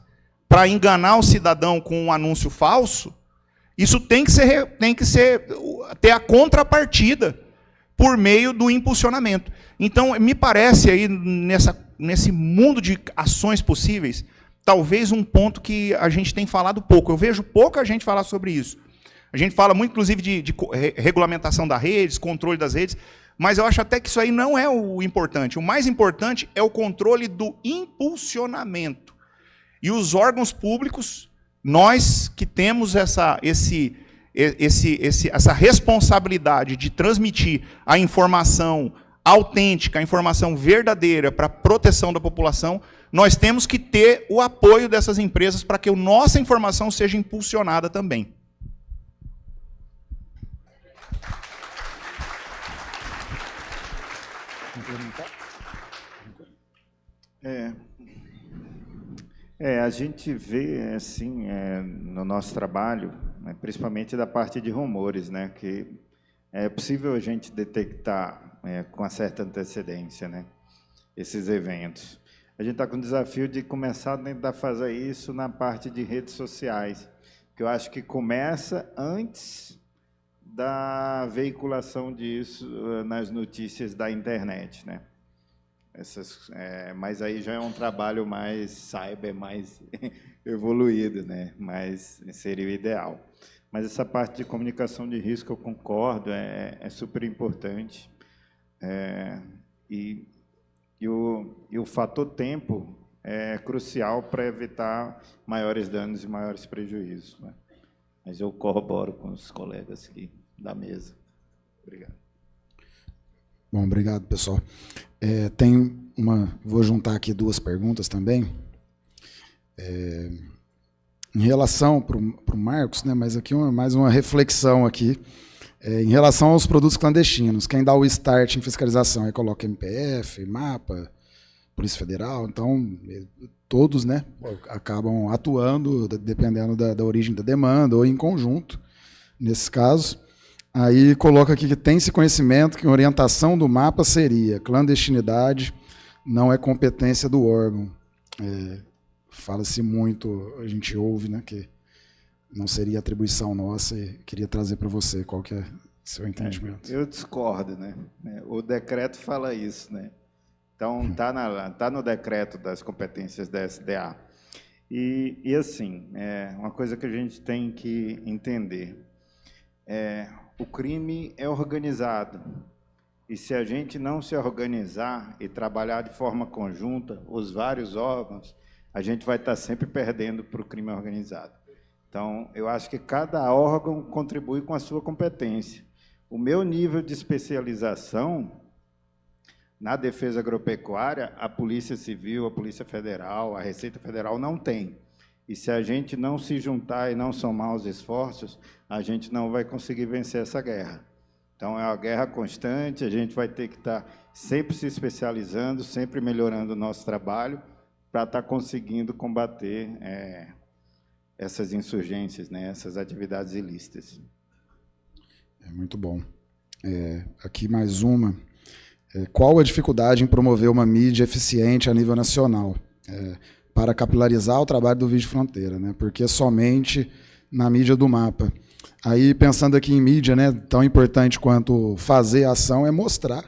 S6: para enganar o cidadão com um anúncio falso. Isso tem que ter a contrapartida por meio do impulsionamento. Então, me parece aí, nesse mundo de ações possíveis, talvez um ponto que a gente tem falado pouco. Eu vejo pouca gente falar sobre isso. A gente fala muito, inclusive, de regulamentação das redes, controle das redes, mas eu acho até que isso aí não é o importante. O mais importante é o controle do impulsionamento. E os órgãos públicos, nós que temos essa responsabilidade de transmitir a informação autêntica, a informação verdadeira para a proteção da população, nós temos que ter o apoio dessas empresas para que a nossa informação seja impulsionada também.
S5: A gente vê, assim, no nosso trabalho, né, principalmente da parte de rumores, né, que é possível a gente detectar com uma certa antecedência, né, esses eventos. A gente está com o desafio de começar a tentar fazer isso na parte de redes sociais, que eu acho que começa antes da veiculação disso nas notícias da internet, né? Mas aí já é um trabalho mais cyber, mais evoluído, né? Mas seria o ideal. Mas essa parte de comunicação de risco, eu concordo, é super importante. E o fator tempo é crucial para evitar maiores danos e maiores prejuízos, né? Mas eu corroboro com os colegas aqui da mesa. Obrigado.
S3: Bom, obrigado, pessoal. Vou juntar aqui duas perguntas também. Em relação para o Marcos, né, mas aqui mais uma reflexão aqui. Em relação aos produtos clandestinos, quem dá o start em fiscalização coloca MPF, MAPA, Polícia Federal, então todos, né, acabam atuando dependendo da origem da demanda ou em conjunto, nesse caso. Aí coloca aqui que tem esse conhecimento que a orientação do MAPA seria clandestinidade, não é competência do órgão. Fala-se muito, a gente ouve, né, que não seria atribuição nossa, e queria trazer para você qual que é o seu entendimento.
S5: Eu discordo, né? O decreto fala isso, né? Então, tá no decreto das competências da SDA. E assim, uma coisa que a gente tem que entender, o crime é organizado, e se a gente não se organizar e trabalhar de forma conjunta, os vários órgãos, a gente vai estar sempre perdendo para o crime organizado. Então, eu acho que cada órgão contribui com a sua competência. O meu nível de especialização na defesa agropecuária, a Polícia Civil, a Polícia Federal, a Receita Federal não tem. E se a gente não se juntar e não somar os esforços, a gente não vai conseguir vencer essa guerra. Então, é uma guerra constante, a gente vai ter que estar sempre se especializando, sempre melhorando o nosso trabalho para estar conseguindo combater essas insurgências, né, essas atividades ilícitas.
S3: Muito bom. Aqui mais uma. Qual a dificuldade em promover uma mídia eficiente a nível nacional para capilarizar o trabalho do Vídeo Fronteira, né? Porque somente na mídia do MAPA. Aí, pensando aqui em mídia, né, tão importante quanto fazer a ação é mostrar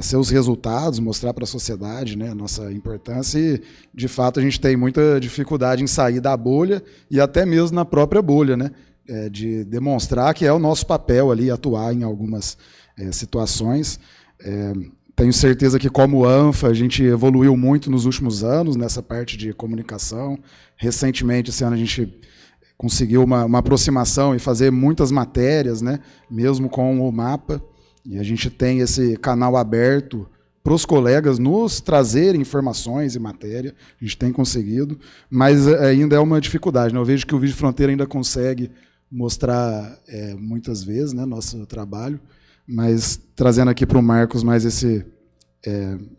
S3: seus resultados, mostrar para a sociedade, né, a nossa importância, e, de fato, a gente tem muita dificuldade em sair da bolha e até mesmo na própria bolha, né, de demonstrar que é o nosso papel ali atuar em algumas situações. Tenho certeza que, como ANFA, a gente evoluiu muito nos últimos anos nessa parte de comunicação. Recentemente, esse ano, a gente conseguiu uma aproximação e fazer muitas matérias, né, mesmo com o MAPA. E a gente tem esse canal aberto para os colegas nos trazerem informações e matéria. A gente tem conseguido, mas ainda é uma dificuldade, né? Eu vejo que o Vídeo Fronteira ainda consegue mostrar muitas vezes, né, nosso trabalho, mas trazendo aqui para o Marcos mais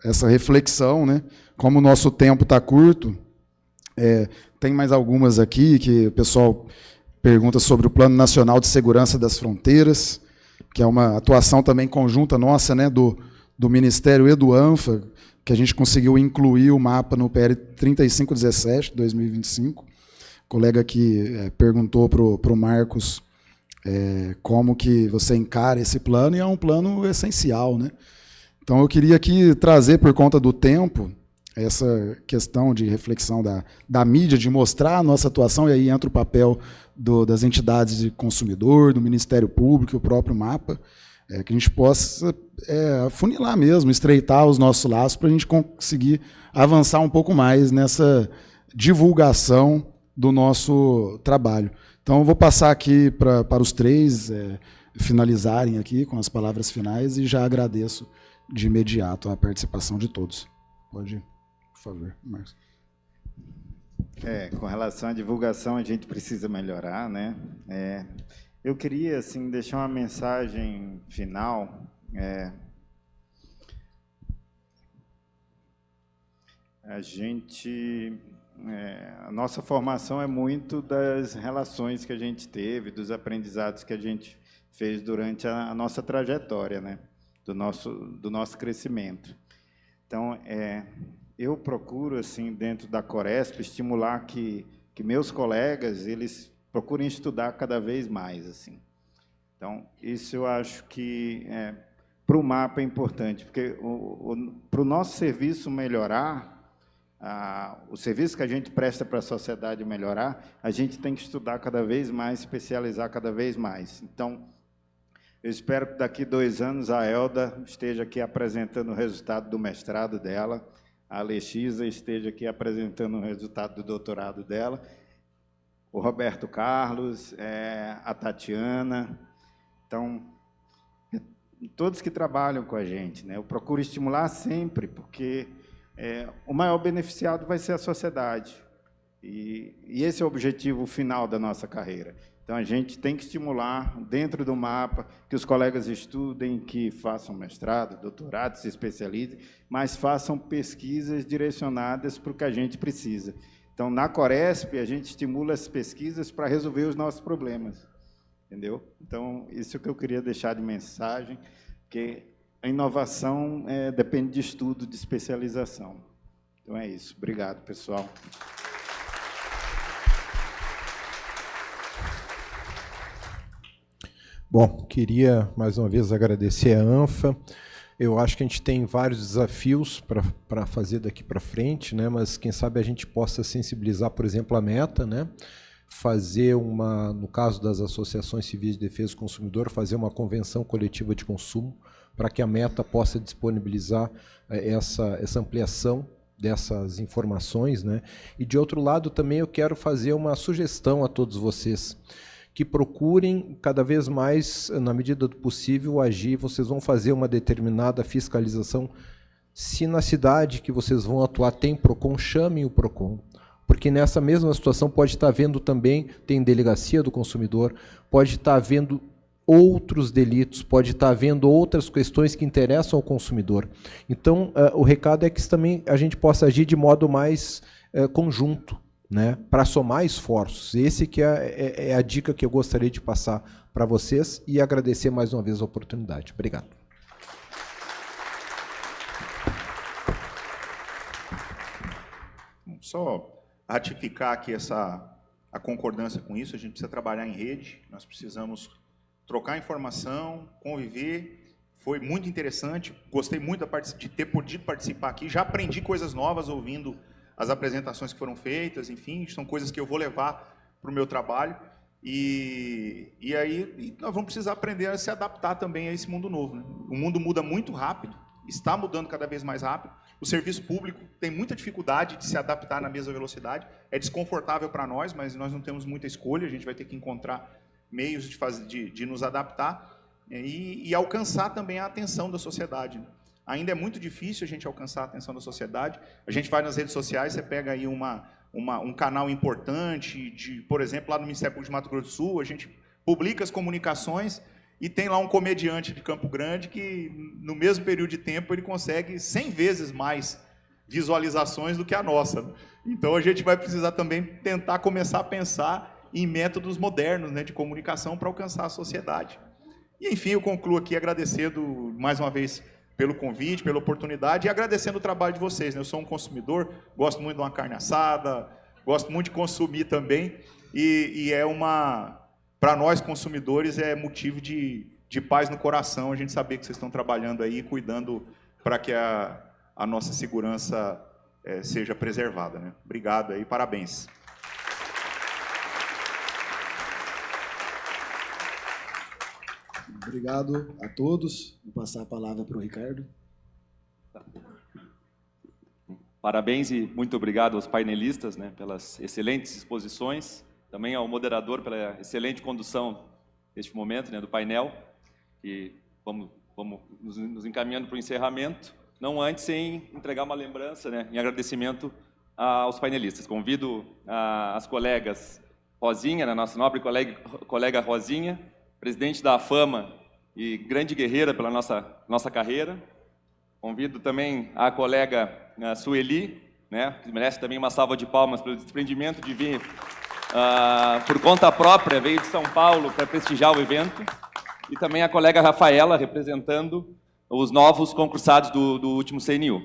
S3: essa reflexão, né? Como o nosso tempo está curto, tem mais algumas aqui que o pessoal pergunta sobre o Plano Nacional de Segurança das Fronteiras, que é uma atuação também conjunta nossa, né, do Ministério e do ANFA, que a gente conseguiu incluir o MAPA no PL 3517, 2025. O colega aqui perguntou para o Marcos como que você encara esse plano, e é um plano essencial, né? Então, eu queria aqui trazer, por conta do tempo, essa questão de reflexão da mídia, de mostrar a nossa atuação, e aí entra o papel das entidades de consumidor, do Ministério Público, o próprio MAPA, que a gente possa afunilar mesmo, estreitar os nossos laços para a gente conseguir avançar um pouco mais nessa divulgação do nosso trabalho. Então, eu vou passar aqui para os três finalizarem aqui com as palavras finais, e já agradeço de imediato a participação de todos. Pode ir, por favor, Marcos.
S5: Com relação à divulgação, a gente precisa melhorar, né? Eu queria assim deixar uma mensagem final. A nossa formação é muito das relações que a gente teve, dos aprendizados que a gente fez durante a nossa trajetória, né? Do nosso crescimento. Então, eu procuro, assim, dentro da Coresp, estimular que meus colegas eles procurem estudar cada vez mais, assim. Então, isso eu acho que para o MAPA é importante, porque para o nosso serviço melhorar, o serviço que a gente presta para a sociedade melhorar, a gente tem que estudar cada vez mais, especializar cada vez mais. Então, eu espero que daqui 2 anos a Elda esteja aqui apresentando o resultado do mestrado dela, a Alexisa esteja aqui apresentando o resultado do doutorado dela, o Roberto Carlos, a Tatiana. Então, todos que trabalham com a gente, né? Eu procuro estimular sempre, porque o maior beneficiado vai ser a sociedade. E esse é o objetivo final da nossa carreira. Então, a gente tem que estimular, dentro do mapa, que os colegas estudem, que façam mestrado, doutorado, se especializem, mas façam pesquisas direcionadas para o que a gente precisa. Então, na Coresp, a gente estimula as pesquisas para resolver os nossos problemas. Entendeu? Então, isso que eu queria deixar de mensagem, porque a inovação depende de estudo, de especialização. Então, é isso. Obrigado, pessoal.
S4: Bom, queria mais uma vez agradecer a ANFA. Eu acho que a gente tem vários desafios para fazer daqui para frente, né? Mas quem sabe a gente possa sensibilizar, por exemplo, a Meta, né? Fazer no caso das associações civis de defesa do consumidor, fazer uma convenção coletiva de consumo para que a Meta possa disponibilizar essa ampliação dessas informações, né? E, de outro lado, também eu quero fazer uma sugestão a todos vocês, que procurem cada vez mais, na medida do possível, agir. Vocês vão fazer uma determinada fiscalização. Se na cidade que vocês vão atuar tem PROCON, chamem o PROCON. Porque nessa mesma situação pode estar havendo também, tem delegacia do consumidor, pode estar havendo outros delitos, pode estar havendo outras questões que interessam ao consumidor. Então, o recado é que também a gente possa agir de modo mais conjunto, né, para somar esforços. Esse que é a dica que eu gostaria de passar para vocês e agradecer mais uma vez a oportunidade. Obrigado.
S6: Só ratificar aqui a concordância com isso, a gente precisa trabalhar em rede, nós precisamos trocar informação, conviver. Foi muito interessante, gostei muito de ter podido participar aqui, já aprendi coisas novas ouvindo as apresentações que foram feitas, enfim, são coisas que eu vou levar para o meu trabalho, e aí nós vamos precisar aprender a se adaptar também a esse mundo novo, né? O mundo muda muito rápido, está mudando cada vez mais rápido, o serviço público tem muita dificuldade de se adaptar na mesma velocidade, é desconfortável para nós, mas nós não temos muita escolha, a gente vai ter que encontrar meios de nos adaptar e alcançar também a atenção da sociedade, né? Ainda é muito difícil a gente alcançar a atenção da sociedade. A gente vai nas redes sociais, você pega aí um canal importante, por exemplo, lá no Ministério Público de Mato Grosso do Sul, a gente publica as comunicações e tem lá um comediante de Campo Grande que, no mesmo período de tempo, ele consegue 100 vezes mais visualizações do que a nossa. Então, a gente vai precisar também tentar começar a pensar em métodos modernos, né, de comunicação para alcançar a sociedade. E, enfim, eu concluo aqui agradecendo, mais uma vez, pelo convite, pela oportunidade, e agradecendo o trabalho de vocês, né? Eu sou um consumidor, gosto muito de uma carne assada, gosto muito de consumir também, e para nós consumidores, é motivo de paz no coração a gente saber que vocês estão trabalhando aí, cuidando para que a nossa segurança seja preservada, né? Obrigado aí, parabéns.
S3: Obrigado a todos. Vou passar a palavra para o Ricardo.
S1: Parabéns e muito obrigado aos painelistas, né, pelas excelentes exposições, também ao moderador pela excelente condução deste momento, né, do painel, e vamos nos encaminhando para o encerramento, não antes sem entregar uma lembrança, né, em agradecimento aos painelistas. Convido as colegas Rosinha, né, nossa nobre colega Rosinha, presidente da AFAMA e grande guerreira pela nossa carreira. Convido também a colega Sueli, né, que merece também uma salva de palmas pelo desprendimento de vir por conta própria, veio de São Paulo para prestigiar o evento. E também a colega Rafaela, representando os novos concursados do último CNU.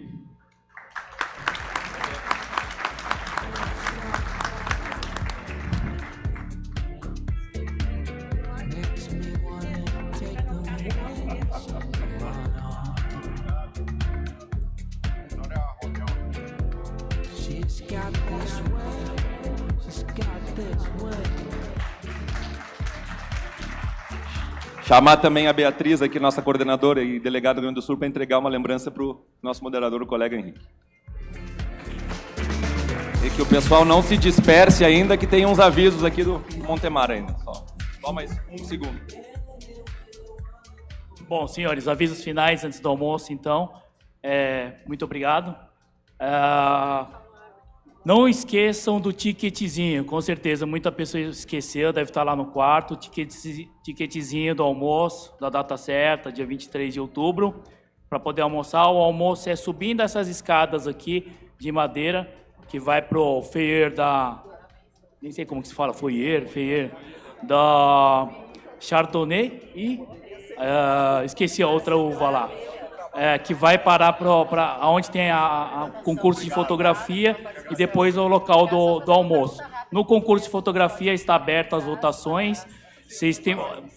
S1: Chamar também a Beatriz, aqui, nossa coordenadora e delegada do Rio Grande do Sul, para entregar uma lembrança para o nosso moderador, o colega Henrique. E que o pessoal não se disperse ainda, que tem uns avisos aqui do Montemar ainda. Só mais um segundo.
S7: Bom, senhores, avisos finais antes do almoço, então. Muito obrigado. Não esqueçam do ticketzinho, com certeza, muita pessoa esqueceu, deve estar lá no quarto, ticketzinho do almoço, da data certa, dia 23 de outubro, para poder almoçar. O almoço é subindo essas escadas aqui, de madeira, que vai para o foyer da... nem sei como que se fala, foyer da Chardonnay e... esqueci a outra uva lá. Que vai parar para onde tem a concurso de fotografia e depois o local do almoço. No concurso de fotografia está aberto as votações.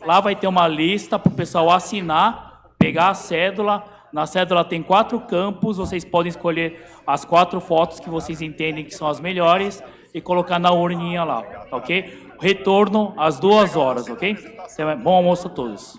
S7: Lá vai ter uma lista para o pessoal assinar, pegar a cédula. Na cédula tem 4 campos, vocês podem escolher as 4 fotos que vocês entendem que são as melhores e colocar na urninha lá, ok? Retorno às 2 horas, ok? Bom almoço a todos.